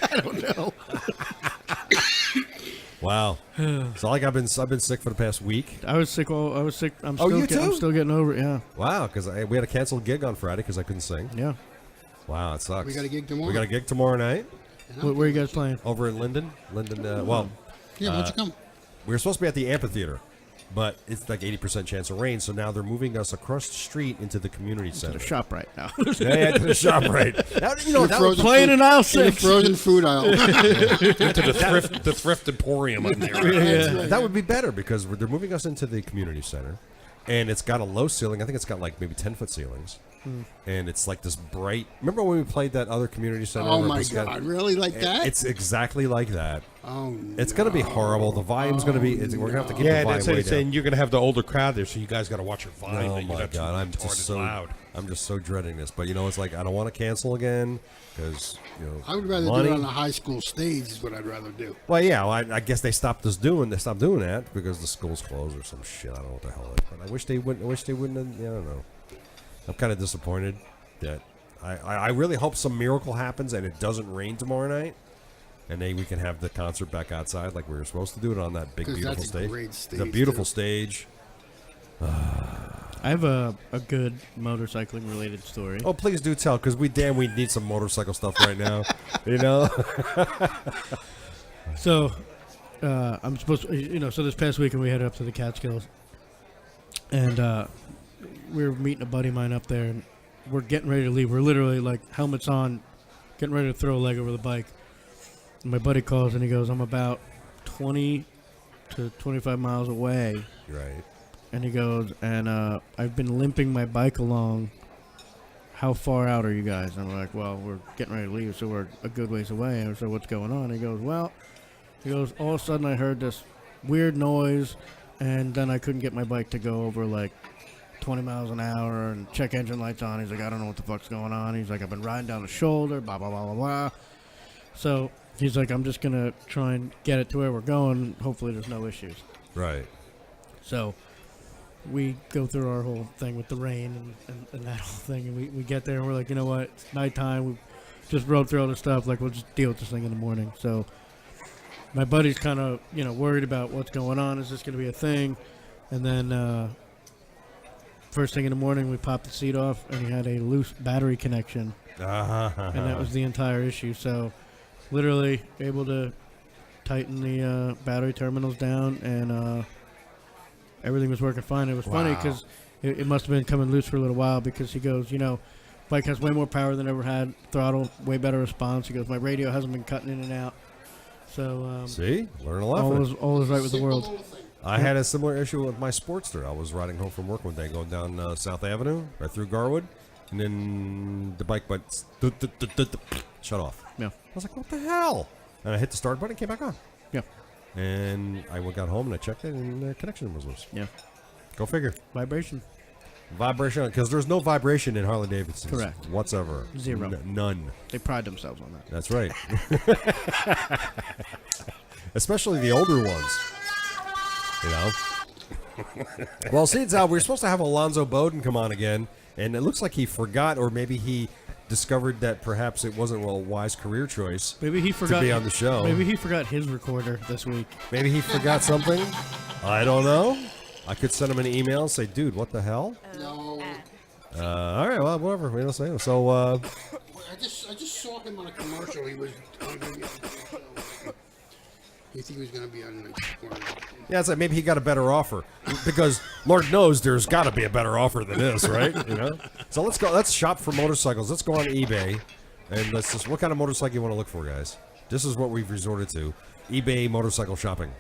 I don't know. Wow. So like I've been sick for the past week. I was sick. I was sick. I'm Oh, still. you I'm too? still getting over it. Yeah. Wow, because we had a canceled gig on Friday because I couldn't sing. Yeah. Wow, it sucks. We got a gig tomorrow. We got a gig tomorrow night Where are you guys playing? over in Linden. Well, Yeah, why don't you come? we were supposed to be at the amphitheater, but it's like 80% chance of rain. So now they're moving us across the street into the community To center. the shop right now. Yeah, to the shop, right? That, you know, that was, Frozen playing food- in aisle in the 6. frozen food aisle. Into the thrift emporium on there. That's right. that would be better because they're moving us into the community center, and it's got a low ceiling. I think it's got like maybe 10-foot ceilings, and it's like this bright. Remember when we played that other community center? Oh where my it's got- God! Really like that? It's exactly like that. Oh, It's going to be horrible. The volume's going to be. We're going to have to keep Yeah, the that's volume way it. And down. you're going to have the older crowd there, so you guys got to watch your volume. Oh that you're my not too God! I'm retarded just so loud. I'm just so dreading this. But you know, it's like I don't want to cancel again because I would rather money. do it on a high school stage. Is what I'd rather do. Well, yeah, well, I guess they stopped doing that because the school's closed or some shit. I don't know what the hell it is. But I wish they wouldn't. Have, yeah, I don't know. I'm kind of disappointed that I really hope some miracle happens and it doesn't rain tomorrow night, and we can have the concert back outside like we were supposed to do it on that big 'Cause beautiful that's a stage. great It's a stage, beautiful too. stage. I have a good motorcycling related story. Oh, please do tell, because we need some motorcycle stuff right now. You know. So, I'm supposed to, so this past weekend we headed up to the Catskills, and we were meeting a buddy of mine up there, and we're getting ready to leave. We're literally like helmets on, getting ready to throw a leg over the bike. And my buddy calls and he goes, "I'm about 20 to 25 miles away," Right. and he goes, "And I've been limping my bike along. How far out are you guys?" And I'm like, "Well, we're getting ready to leave, so we're a good ways away." And so what's going on? He goes, "Well," all of a sudden I heard this weird noise, and then I couldn't get my bike to go over like 20 miles an hour and check engine lights on. He's like, "I don't know what the fuck's going on." He's like, "I've been riding down the shoulder, blah, blah, blah, blah, blah." So he's like, "I'm just going to try and get it to where we're going. Hopefully there's no issues." Right. So we go through our whole thing with the rain and that whole thing, and we get there and we're like, you know what, it's nighttime. We just rode through all this stuff. Like, we'll just deal with this thing in the morning. So my buddy's kind of, worried about what's going on. Is this going to be a thing? And then first thing in the morning, we popped the seat off, and he had a loose battery connection, and that was the entire issue. So literally able to tighten the battery terminals down, and everything was working fine. It was funny because it must have been coming loose for a little while, because he goes, bike has way more power than ever had, throttle, way better response. He goes, my radio hasn't been cutting in and out. So See, learn a all lesson. is right with the world. I had a similar issue with my Sportster. I was riding home from work one day, going down South Avenue, right through Garwood, and then the bike went shut off. Yeah. I was like, what the hell? And I hit the start button and came back on. Yeah. And I got home and I checked it and the connection was loose. Yeah. Go figure. Vibration. Vibration, because there's no vibration in Harley Davidson. Correct. Whatsoever. Zero. None. They pride themselves on that. That's right. Especially the older ones. You know? Well, since we're supposed to have Alonzo Bowden come on again, and it looks like he forgot, or maybe he discovered that perhaps it wasn't a wise career choice. Maybe he forgot to be on the show. Maybe he forgot his recorder this week. Maybe he forgot something. I don't know. I could send him an email and say, "Dude, what the hell?" No. All right, well, whatever. We don't say. So, I just saw him on a commercial. He was going to be on the show. You think he was going to be on the corner? yeah, it's like maybe he got a better offer because Lord knows there's got to be a better offer than this, right? You know. So let's go. Let's shop for motorcycles. Let's go on eBay and let's just. What kind of motorcycle you want to look for, guys? This is what we've resorted to: eBay motorcycle shopping.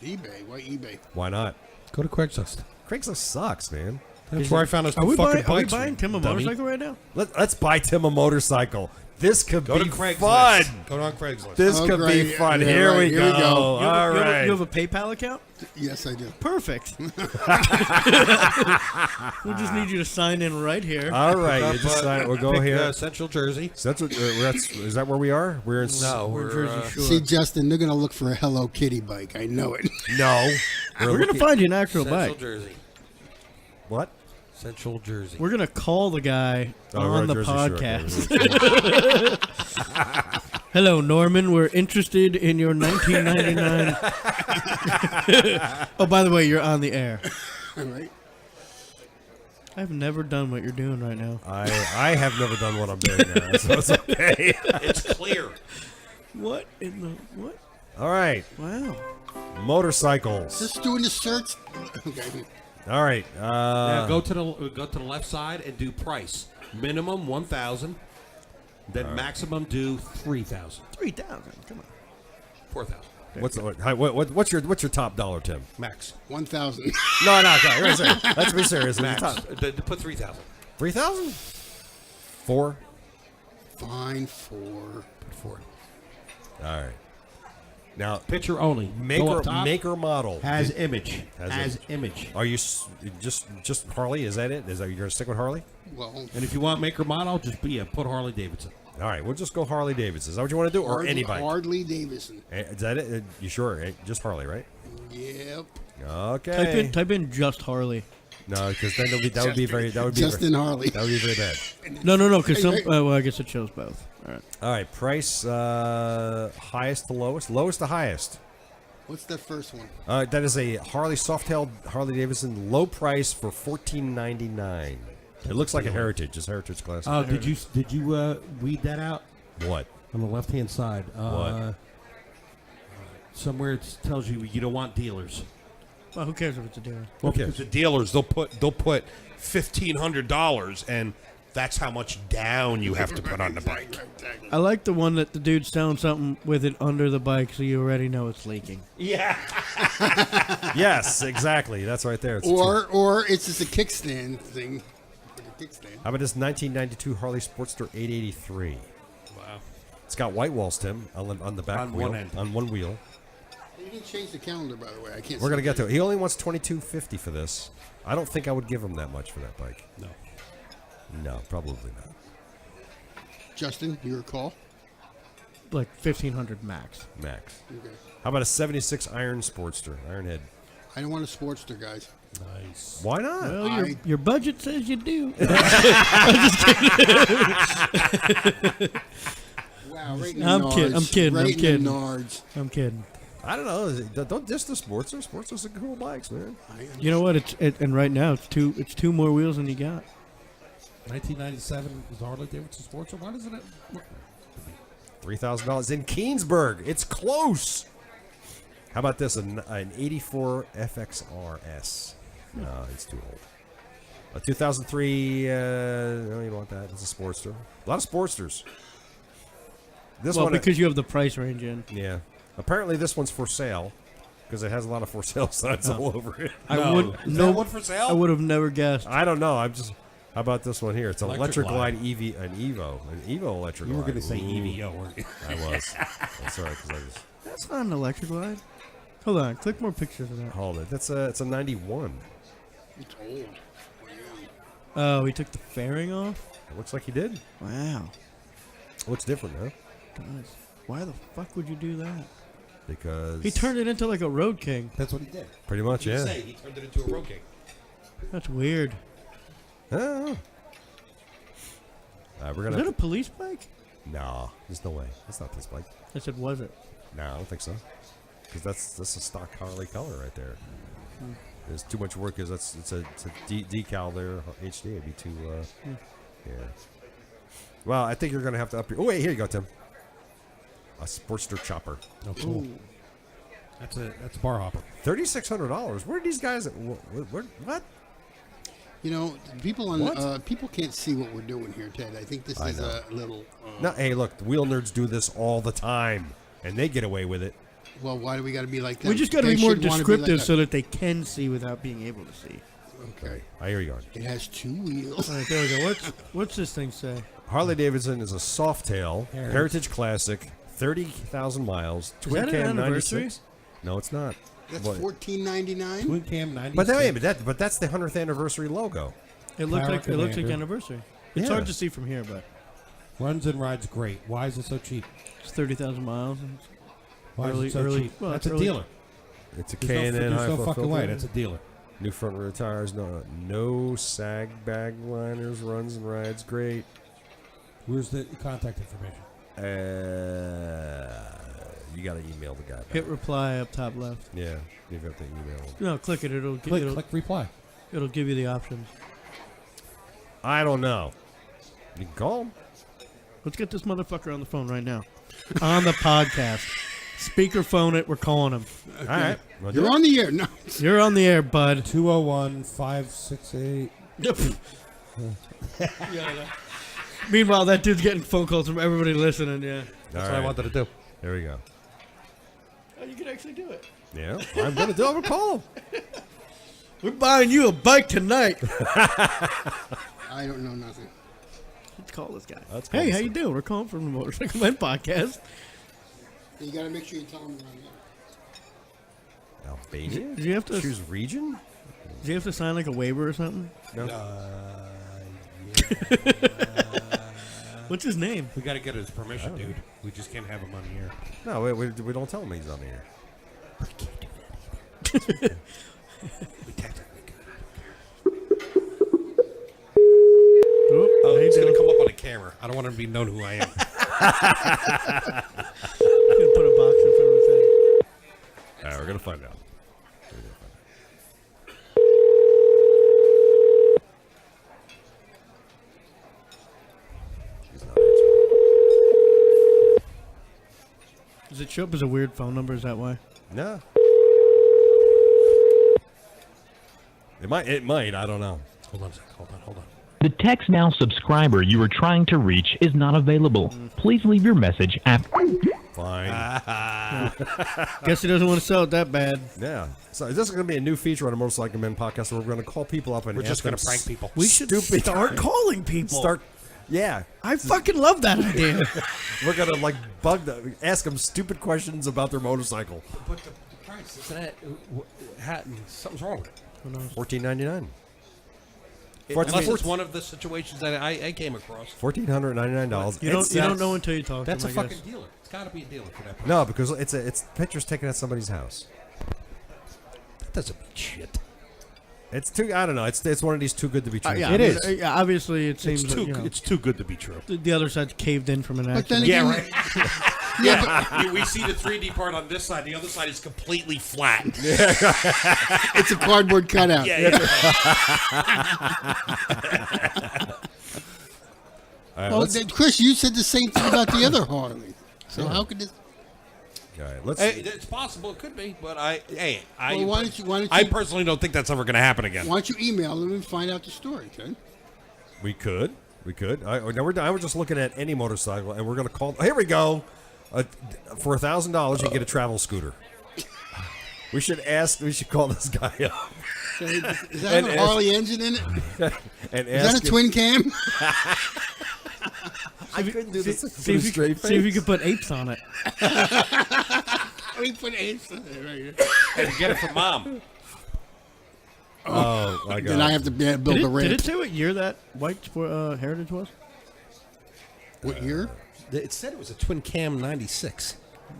eBay? Why eBay? Why not? Go to Craigslist. Craigslist sucks, man. That's where I found us Are we fucking buying bikes. Tim a dummy. motorcycle right now? Let's buy Tim a motorcycle. This could Go be to Craigslist. fun. Go on Craigslist. This Oh, could great. be fun. Yeah, Here right. we Here go. we go. All right. You have a PayPal account? Yes, I do. Perfect. We just need you to sign in right here. All right. You just sign it. We'll go Pick, here. Central Jersey. So that's what, is that where we are? We're in. No, We're we're Jersey Shore. See, Justin, they're going to look for a Hello Kitty bike. I know it. No. We're going to looking- find you an actual Central bike. Jersey. What? Central Jersey. We're going to call the guy Oh, we're on the Jersey Shore. podcast. Hello, Norman. We're interested in your 1999. Oh, by the way, you're on the air. All right. I've never done what you're doing right now. I have never done what I'm doing now, so it's okay. It's clear. What in the what? All right. Wow. Motorcycles. Just doing the search. Okay. All right. Now go to the left side and do price. Minimum 1,000. Then maximum do 3,000. 3,000. Come on. 4,000. What's your top dollar, Tim? Max. 1,000. No. Let's be serious. Max. Put 3,000. 3,000. 4. Fine, 4. Put 4. All right. Now, Picture only. Go up top. maker model. Has image. Has image. Are you just Harley? Is that it? Is that you're gonna stick with Harley? Well, And if you want maker model, just put Harley Davidson. All right, we'll just go Harley Davidson. Is that what you want to do, or any bike? Harley Davidson. Is that it? You sure? Just Harley, right? Yep. Okay. Type in just Harley. No, because then that would be very Justin Harley. That would be very bad. No, because some. Hey, Well, I guess it shows both. All right. All right, price highest to lowest to highest. What's that first one? That is a Harley Softail Harley Davidson, low price for $14.99. It looks like a Heritage. It's Heritage class. Oh, did you weed that out What? on the left hand side? What? Somewhere it tells you don't want dealers. Well, who cares if it's a dealer? Well, cares? because the dealers they'll put $1,500 and that's how much down you have to put on the bike. Exactly. I like the one that the dude's selling something with it under the bike, so you already know it's leaking. Yeah. Yes, exactly. That's right there. It's Or it's just a kickstand thing. For the kickstand. How about this 1992 Harley Sportster 883? Wow. It's got white walls, Tim, on the back On wheel. one end. On one wheel. You didn't change the calendar, by the way. I can't. We're see gonna get to it. He only wants $22.50 for this. I don't think I would give him that much for that bike. No. No, probably not. Justin, your call. Like 1,500 max. Max. Okay. How about a 76 Iron Sportster, Ironhead? I don't want a Sportster, guys. Nice. Why not? Well, your budget says you do. Wow, right in the I'm nards. kidding, I'm kidding, Right I'm in kidding. the nards. I'm kidding. I don't know. Don't diss the Sportster. Sportsters are cool bikes, man. You know what? And right now it's two more wheels than you got. 1997 was Harley Davidson Sportster. Why doesn't it? $3,000 in Keensburg. It's close. How about this? An 84 FXRS. No, it's too old. A 2003. No, you want that? It's a Sportster. A lot of Sportsters. This Well, one, because you have the price range in. yeah. Apparently, this one's for sale because it has a lot of for sale signs all over it. I No. would Is that one for sale? I would have never guessed. I don't know. I'm just. How about this one here? It's an Electric Electric Glide EV, an Evo electric You were glide. going to say Ooh. EVO, weren't you? I was. I'm sorry, because I was. That's not an electric glide. Hold on, click more pictures of that. Hold it. It's a 91. It's old. Oh, he took the fairing off? It looks like he did. Wow. Looks different, huh? Guys, why the fuck would you do that? Because He turned it into like a Road King. That's what he did. pretty much, yeah. He turned it into a road king. That's weird. Oh. We're Is gonna. that a police bike? No, there's no way. That's not this bike. I said, was it? No, I don't think so. Because that's a stock Harley color right there. There's too much work because it's a decal there. HD would be too. Yeah. Well, I think you're gonna have to up your. Oh wait, here you go, Tim. A Sportster chopper. Oh, cool. That's a bar hopper. $3,600. Where are these guys? What? You know, people What? people can't see what we're doing here, Ted. I think this I is know. a little. No, hey, look, the wheel nerds do this all the time, and they get away with it. Well, why do we got to be like that? We just got to They be more should wanna be descriptive like so that they can see without being able to see. Okay. I hear you going. It has two wheels. All right, there we go. What's this thing say? Harley Davidson is a Softail Heritage. Heritage Classic, 30,000 miles, Is twin that an cam anniversary? 96. No, it's not. That's What? $14.99. Twin cam 96. But wait, that's the 100th anniversary logo. It looks like Commander. anniversary. It's Yeah. hard to see from here, but Runs and rides great. Why is it so cheap? it's 30,000 miles. And Why Early- is it so early- cheap? well, That's it's a early. dealer. It's a There's K&N no high flow fucking way. filter. That's a dealer. New front rear tires, no sag bag liners, runs and rides great. Where's the contact information? You got to email the guy. Back. hit reply up top left. Yeah, you have to email him. No, click it. Click reply. It'll give you the options. I don't know. You can call him. Let's get this motherfucker on the phone right now. On the podcast. Speakerphone it. We're calling him. All right. Wanna do You're it? on the air. No. You're on the air, bud. 201-568. Meanwhile, that dude's getting phone calls from everybody listening. Yeah. That's All what I right. wanted to do. There we go. Oh, you can actually do it. Yeah, I'm going to do it. I'm going to call him. We're buying you a bike tonight. I don't know nothing. Let's call this guy. Let's call Hey, this how you doing? We're calling from the Motorcycle Men podcast. You got to make sure you tell them around here. Albania? Did you have to- choose region? Does he have to sign like a waiver or something? No. What's his name? We got to get his permission, dude. We just can't have him on the air. No, we don't tell him he's on the air. We can't do that either. We technically could. Oh, It's going to come up on a camera. I don't want him to be known who I am. Gonna put a box in front of his head. All right, we're going to find out. He's not answering. Does it show up as a weird phone number? Is that why? No. It might. I don't know. Hold on a second. Hold on. The Text Now subscriber you are trying to reach is not available. Please leave your message after. Fine. Guess he doesn't want to sell it that bad. Yeah. So this is going to be a new feature on the Motorcycle Men podcast where we're going to call people up and We're ask just going them to prank people. We should Stupid. start calling people. Yeah. I fucking love that idea. We're going to like ask them stupid questions about their motorcycle. But the price is that something's wrong with it. $14.99. Unless it's one of the situations that I came across. $1,499. You don't know until you talk That's to a him, I fucking guess. dealer. It's got to be a dealer for that price. No, because it's pictures taken at somebody's house. That doesn't mean shit. It's too. I don't know. It's one of these too good to be true. Yeah, It is. Yeah, obviously, it seems It's like, you know, too good to be true. the other side's caved in from an But then accident. again, yeah, We see the 3D part on this side. The other side is completely flat. but it's a cardboard cutout. Well, then, Chris, you said the same thing about the other Harley. So how could this? All right, let's. It's possible. It could be. But I Well, why don't you? I personally don't think that's ever going to happen again. Why don't you email them and find out the story, Ted? We could. Now we're just looking at any motorcycle, and we're going to call. Here we go. For $1,000, you get a travel scooter. We should call this guy up. Is that a Harley engine in it? And Is that a twin cam? I couldn't do this See if, you, see if you could put apes on it. We put apes on it right here. Had to get it from Mom. Oh, my God. Then I have to build a Did ramp. it say what year that white Heritage was? What year? It said it was a twin cam 96.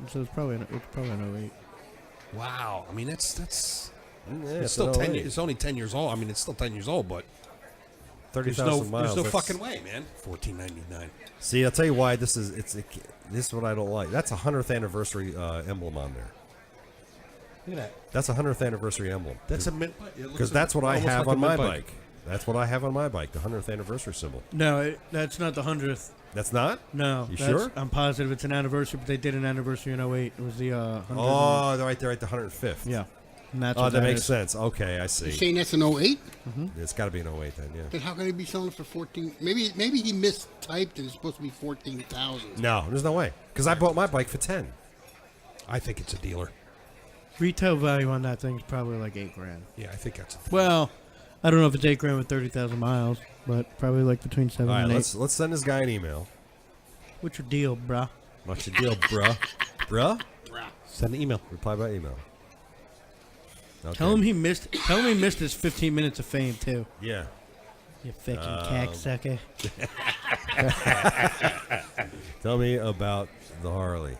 So it's probably an 08. Wow. I mean, that's Yeah, it's still 10 08. years. It's only 10 years old. I mean, it's still 10 years old, but there's 30,000 miles. there's no That's- fucking way, man. $14.99. See, I'll tell you why this is what I don't like. That's a 100th anniversary emblem on there. Look at that. That's a 100th anniversary emblem. That's a mint. Because that's what I almost have like on a my mint bike. That's what I have on my bike, the 100th anniversary symbol. No, that's not the 100th. That's not? No. You that's- sure? I'm positive it's an anniversary, but they did an anniversary in 08. It was the 100. Oh, they're right there at the 105th. Yeah. And that's Oh, what that makes is. sense. Okay, I You see. saying that's an 08? It's got to be an 08 then, yeah. Then how can he be selling it for 14? Maybe he mistyped and it's supposed to be 14,000. No, there's no way. Because I bought my bike for 10. I think it's a dealer. Retail value on that thing is probably like $8,000. Yeah, I think that's a Well, I don't know if it's $8,000 with 30,000 miles, but probably like between 7 All right, and 8. let's send this guy an email. What's your deal, bruh? What's your deal, bruh? Bruh? Send an email. Reply by email. Okay. Tell him he missed his 15 minutes of fame too. Yeah. You fucking cacksucker. Tell me about the Harley.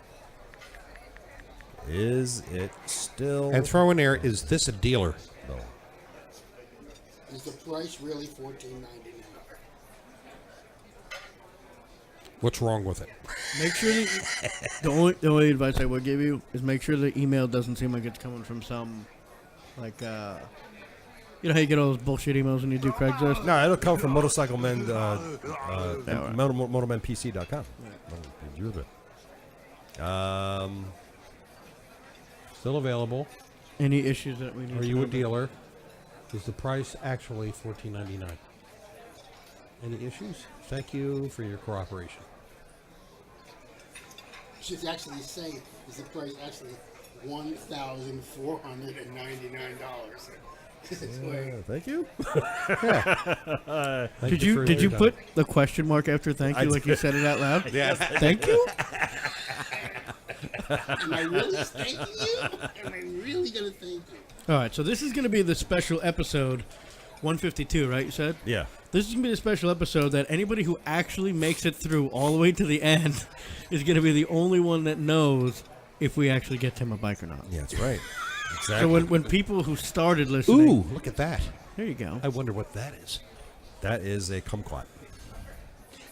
Is it still? And throw in there, is this a dealer? No. Is the price really $14.99? What's wrong with it? Make sure that the only advice I would give you is make sure the email doesn't seem like it's coming from some like you know how you get all those bullshit emails when you do Craigslist? No, it'll come from Motorcycle Men, MotormenPC.com. You're good. Still available. Any issues that we need Are to you know a about? dealer? Is the price actually $14.99? Any issues? Thank you for your cooperation. Should actually say, is the price actually $1,499? Thank you. Did you put the question mark after thank you like you said it out loud? Yeah. Thank you? Am I really thanking you? Am I really going to thank you? All right, so this is going to be the special episode 152, right? You said? Yeah. This is going to be the special episode that anybody who actually makes it through all the way to the end is going to be the only one that knows if we actually get to him a bike or not. Yeah, that's right. Exactly. So when people who started listening... Ooh, look at that. There you go. I wonder what that is. That is a kumquat.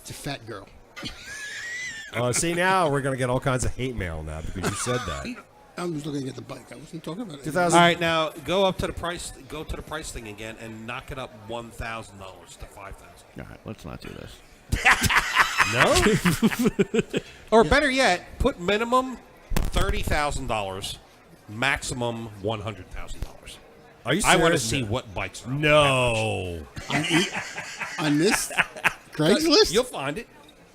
It's a fat girl. See, now we're going to get all kinds of hate mail now because you said that. I was looking at the bike. I wasn't talking about it. 2000 All right, now go up to the price. Go to the price thing again and knock it up $1,000 to $5,000. All right, let's not do this. No? Or better yet, put minimum $30,000, maximum $100,000. Are you serious? I want to see what bikes are. No. On this Craigslist? You'll find it.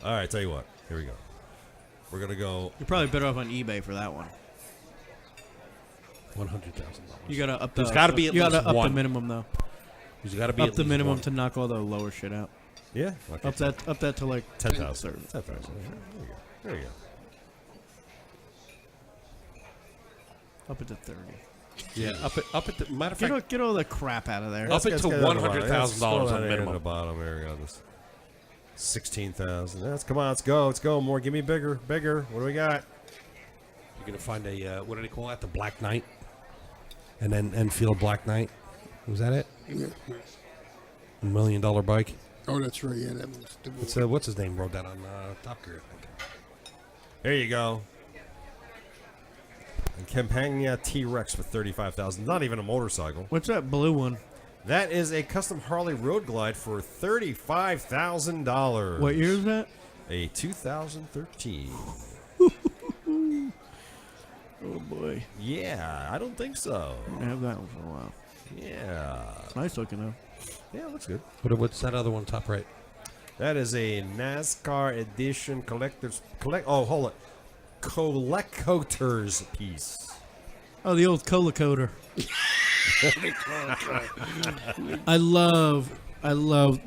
All right, tell you what. Here we go. We're going to go. You're probably better off on eBay for that one. $100,000. You gotta up the. There's gotta be at you gotta least up one. the minimum though. There's got to be Up at the least minimum one. to knock all the lower shit out. Yeah? Okay. Up that to like 10,000. 30. 10,000. There you go. Up it to 30. Yeah, up at the matter of fact, Get all the crap out of there. Up it Let's to get down the bottom. $100,000 Let's on scroll down here minimum. to the bottom. There we go. This 16,000. Come on, let's go. Let's go. More. Give me bigger. What do we got? you're gonna find a what do they call that? The Black Knight, and then Enfield Black Knight. Was that it? Yeah. $1 million bike. Oh, that's right. Yeah, that was the It's, what's his name? Rode that on Top Gear, I think. There you go. And Campagna T-Rex for $35,000. Not even a motorcycle. What's that blue one? That is a custom Harley Road Glide for $35,000. What year is that? A 2013. Oh boy, Yeah, I don't think so. I have that one for a while. Yeah. It's nice looking though. Yeah, looks good. What's that other one? Top right. That is a NASCAR edition hold it. Collector's piece. Oh, the old cola coater. I love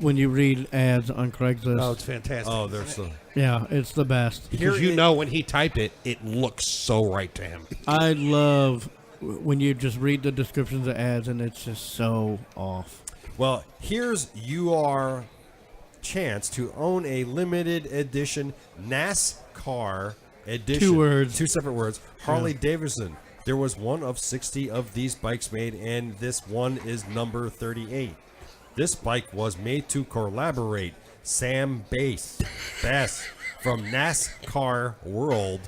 when you read ads on Craigslist. Oh, it's fantastic. Oh, they're so. Yeah, it's the best. because you know when he type it, it looks so right to him. I love when you just read the descriptions of ads and it's just so off. Well, here's your chance to own a limited edition NASCAR edition. 2 words. 2 separate words. Harley Davidson. There was one of 60 of these bikes made, and this one is number 38. This bike was made to collaborate Sam Bass from NASCAR World.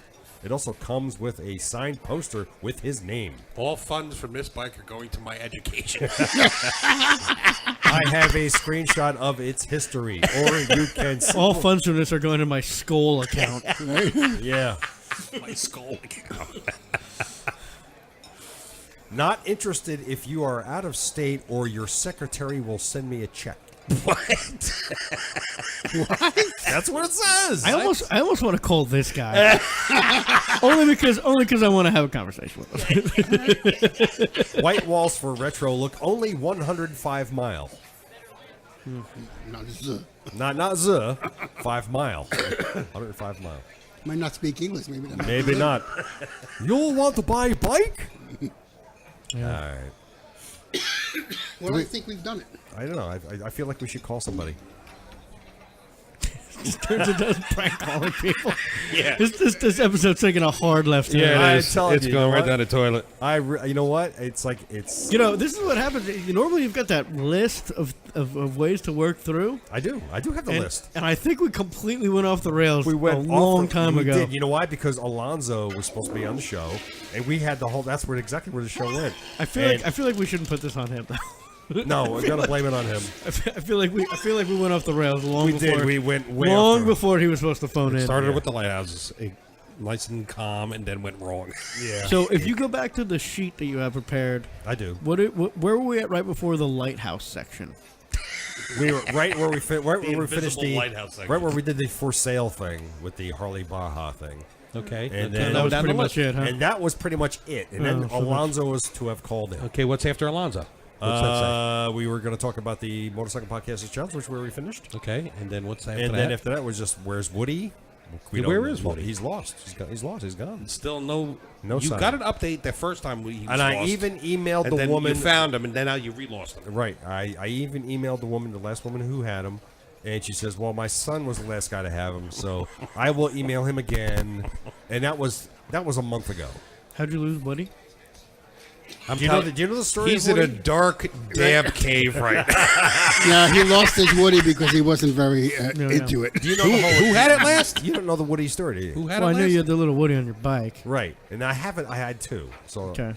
It also comes with a signed poster with his name. All funds from this bike are going to my education. I have a screenshot of its history, or you can see. All funds from this are going to my Skoll account. Yeah. My skull account. Not interested if you are out of state or your secretary will send me a check. What? That's what it says. I almost want to call this guy. only because I want to have a conversation with him. White walls for retro look only 105 mile. Not z. Not z. 5 mile. 105 mile. Might not speak English. Maybe. That Maybe not. You'll want to buy a bike? All right. Well, I think we've done it. I don't know. I feel like we should call somebody. Turns into us prank calling people. Yeah. This episode's taking a hard left turn. Yeah, it is. It's you going know right what? down the toilet. You know what? It's like it's. You know, this is what happens. Normally you've got that list of ways to work through. I do have the list. And I think we completely went off the rails We went a long time we ago. Did. You know why? Because Alonzo was supposed to be on the show, and we had the whole. That's exactly where the show went. I feel like we shouldn't put this on him though. No, we're gonna blame it on him. I feel like we went off the rails long We before. did. We went way long off the- before he was supposed to phone in. Started with the lighthouses, nice and calm, and then went wrong. Yeah. So if you go back to the sheet that you have prepared, I do. where were we at right before the lighthouse section? We were right where we finished invisible the lighthouse section. right where we did the for sale thing with the Harley Baja thing. Okay. And then That was down pretty the much list. it, huh? And that was pretty much it. And then so Alonzo was to have called in. Okay, what's after Alonzo? What's that We were going to talk about the Motorcycle Podcasters Challenge, which is where we finished. say? Okay, and then what's after And that? then after that was just, where's Woody? Yeah, where is Woody? He's lost. He's lost. He's gone. Still no. No You sign. got an update the first time he was And I lost. even emailed and the then woman. you found him, and then now you re-lost him. Right. I even emailed the woman, the last woman who had him, and she says, well, my son was the last guy to have him, so I will email him again. And that was a month ago. How'd you lose, buddy? Do you know the story? He's of in a Woody? dark, damp cave right now. Yeah, he lost his Woody because he wasn't very into it. Do you know the whole, Who had it last? You don't know the Woody story, do you? Who had Well, it I knew last? you had the little Woody on your bike. Right. And I had two. So Okay.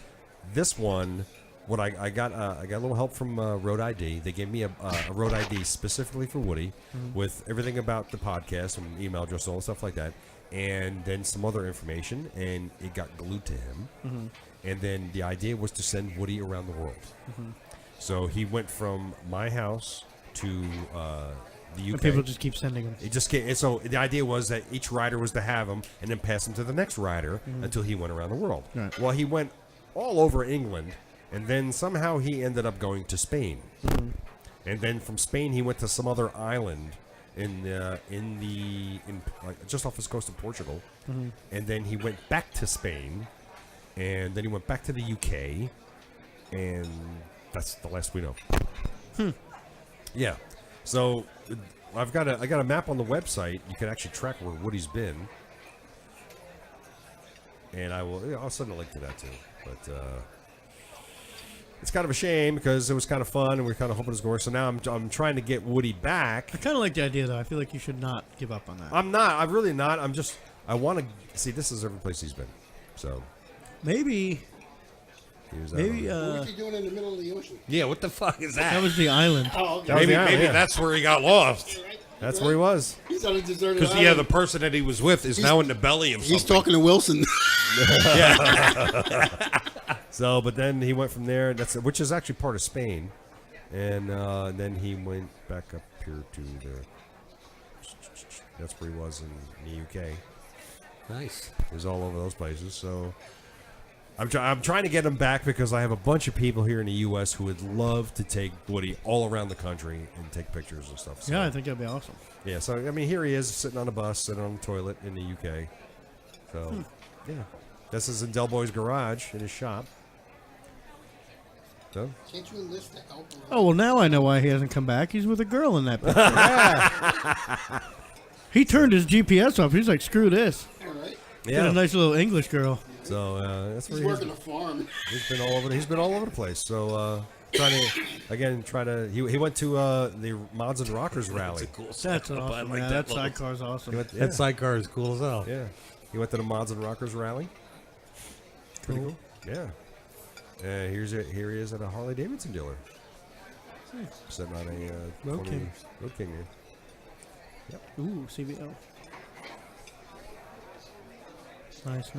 this one, what I got a little help from Road ID. They gave me a Road ID specifically for Woody, with everything about the podcast and email address and all stuff like that, and then some other information, and it got glued to him. And then the idea was to send Woody around the world. So he went from my house to the UK. And people just keep sending them. It just came, so the idea was that each rider was to have him and then pass him to the next rider until he went around the world. Right. Well, he went all over England, and then somehow he ended up going to Spain. And then from Spain he went to some other island in like just off the coast of Portugal. And then he went back to Spain, and then he went back to the UK, and that's the last we know. Yeah. So I got a map on the website. You can actually track where Woody's been, and I'll send a link to that too. But it's kind of a shame because it was kind of fun, and we are kind of hoping it was going. So now I'm trying to get Woody back. I kind of like the idea, though. I feel like you should not give up on that. I'm not. I'm really not. I want to see. This is every place he's been. So Maybe he was What was he doing in the middle of the ocean? Yeah, what the fuck is that that? was the island. Oh, okay. That was the island, Maybe yeah. that's where he got lost. That's where he was. He's on a deserted Because island. the person that he was with is now in the belly of something. He's talking to Wilson. So, but then he went from there, which is actually part of Spain, and then he went back up here to that's where he was in the UK. Nice. He was all over those places. So, I'm trying to get him back because I have a bunch of people here in the U.S. who would love to take Woody all around the country and take pictures and stuff. So, Yeah, I think that'd be awesome. yeah, so I mean, here he is sitting on a bus, sitting on the toilet in the UK. So, yeah, this is in Del Boy's garage in his shop. So, Can't you enlist the help? Oh, well, now I know why he hasn't come back. He's with a girl in that picture. He turned his GPS off. He's like, screw this. All right. Got a nice little English girl. So that's where He's working a farm. he's been all over. He's been all over the place. So he went to the Mods and Rockers rally. That's awesome. Yeah, that sidecar's awesome. That sidecar is cool as hell. Yeah, he went to the Mods and Rockers rally. Pretty cool. Yeah. Here he is at a Harley Davidson dealer. Sitting on a Road King. Road King here. Ooh, CBO. Nice.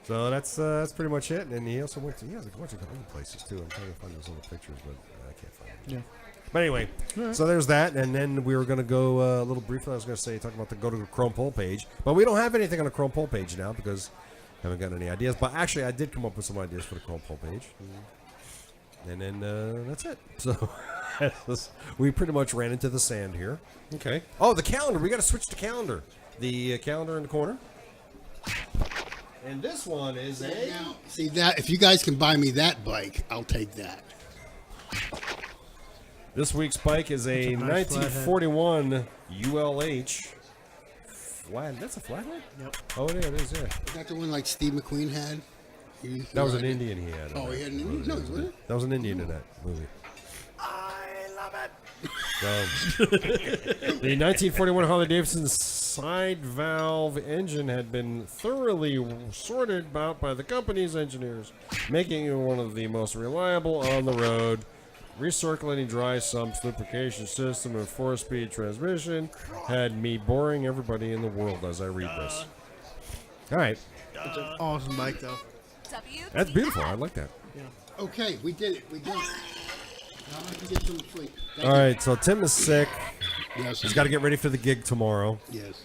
So that's pretty much it. And he also he has a bunch of other places too. I'm trying to find those little pictures, but I can't find them. Yeah. But anyway, so there's that. And then we were going to go a little briefly. I was going to say, talk about go to the Chrome Poll page. But we don't have anything on the Chrome Poll page now because I haven't got any ideas. But actually, I did come up with some ideas for the Chrome Poll page. And then that's it. So we pretty much ran into the sand here. Okay. Oh, the calendar. We got to switch the calendar. The calendar in the corner. And this one is a... Now, see that if you guys can buy me that bike, I'll take that. This week's bike is a nice 1941 ULH flat. That's a flathead? Yep. Oh, yeah, it is, yeah. Is that the one like Steve McQueen had? That was an Indian he had. Oh, he had an Indian? No, was it? That was an Indian in that movie. I love it. The 1941 Harley Davidson side valve engine had been thoroughly sorted out by the company's engineers, making it one of the most reliable on the road. Recirculating dry sumps, lubrication system, and 4-speed transmission had me boring everybody in the world as I read this. All right. It's an awesome bike, though. WTF. That's beautiful. I like that. Okay, we did it. We did it. Now I can get some sleep. Thank All you. right. So Tim is sick. Yes. He's got to get ready for the gig tomorrow. Yes.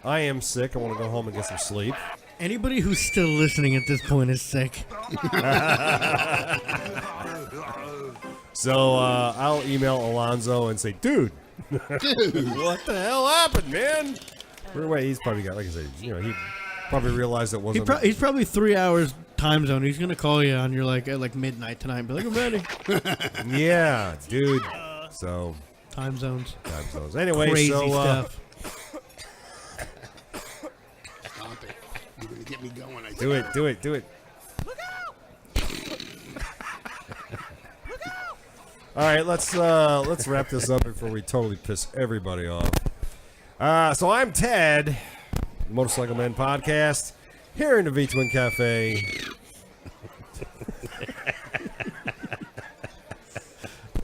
I am sick. I want to go home and get some sleep. Anybody who's still listening at this point is sick. So I'll email Alonzo and say, dude, what the hell happened, man? Wait, he's probably got, like I said, he probably realized it wasn't. He's probably 3 hours time zone. He's gonna call you on your at midnight tonight and be like, I'm ready. Yeah, dude. So Time zones. anyway, Crazy so stuff. Stop it. You're gonna get me going. I think. do it. All right, let's wrap this up before we totally piss everybody off. So I'm Ted, Motorcycle Men Podcast, here in the V-Twin Cafe.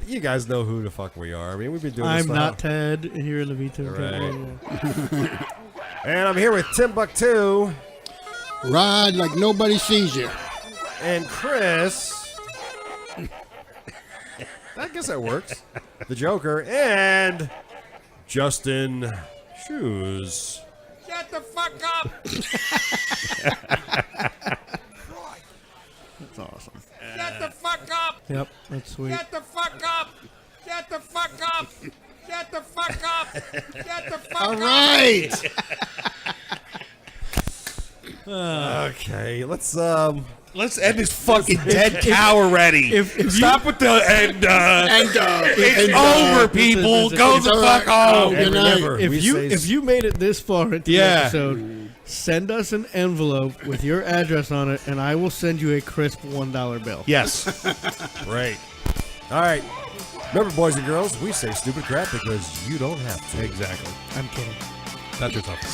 You guys know who the fuck we are. I mean, we've been doing this I'm for not Ted here in the V2. Right. And I'm here with Timbuktu Ride like nobody sees you. and Chris. I guess that works. The Joker and Justin Shoes. Shut the fuck up. That's awesome. Shut the fuck up. Yep, that's sweet. Shut the fuck up. Shut the fuck up. Shut the fuck up. Shut the fuck All up. right. Okay, let's Let's end this fucking dead cow already. Stop with the it's over, people. Go the fuck home. Good night. If you made it this far into the episode, send us an envelope with your address on it, and I will send you a crisp $1 bill. Yes. Right. All right. Remember, boys and girls, we say stupid crap because you don't have to. Exactly. I'm kidding. That's your topic.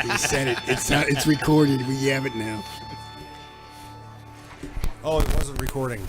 He said it. It's recorded. We have it now. Oh, it wasn't recording.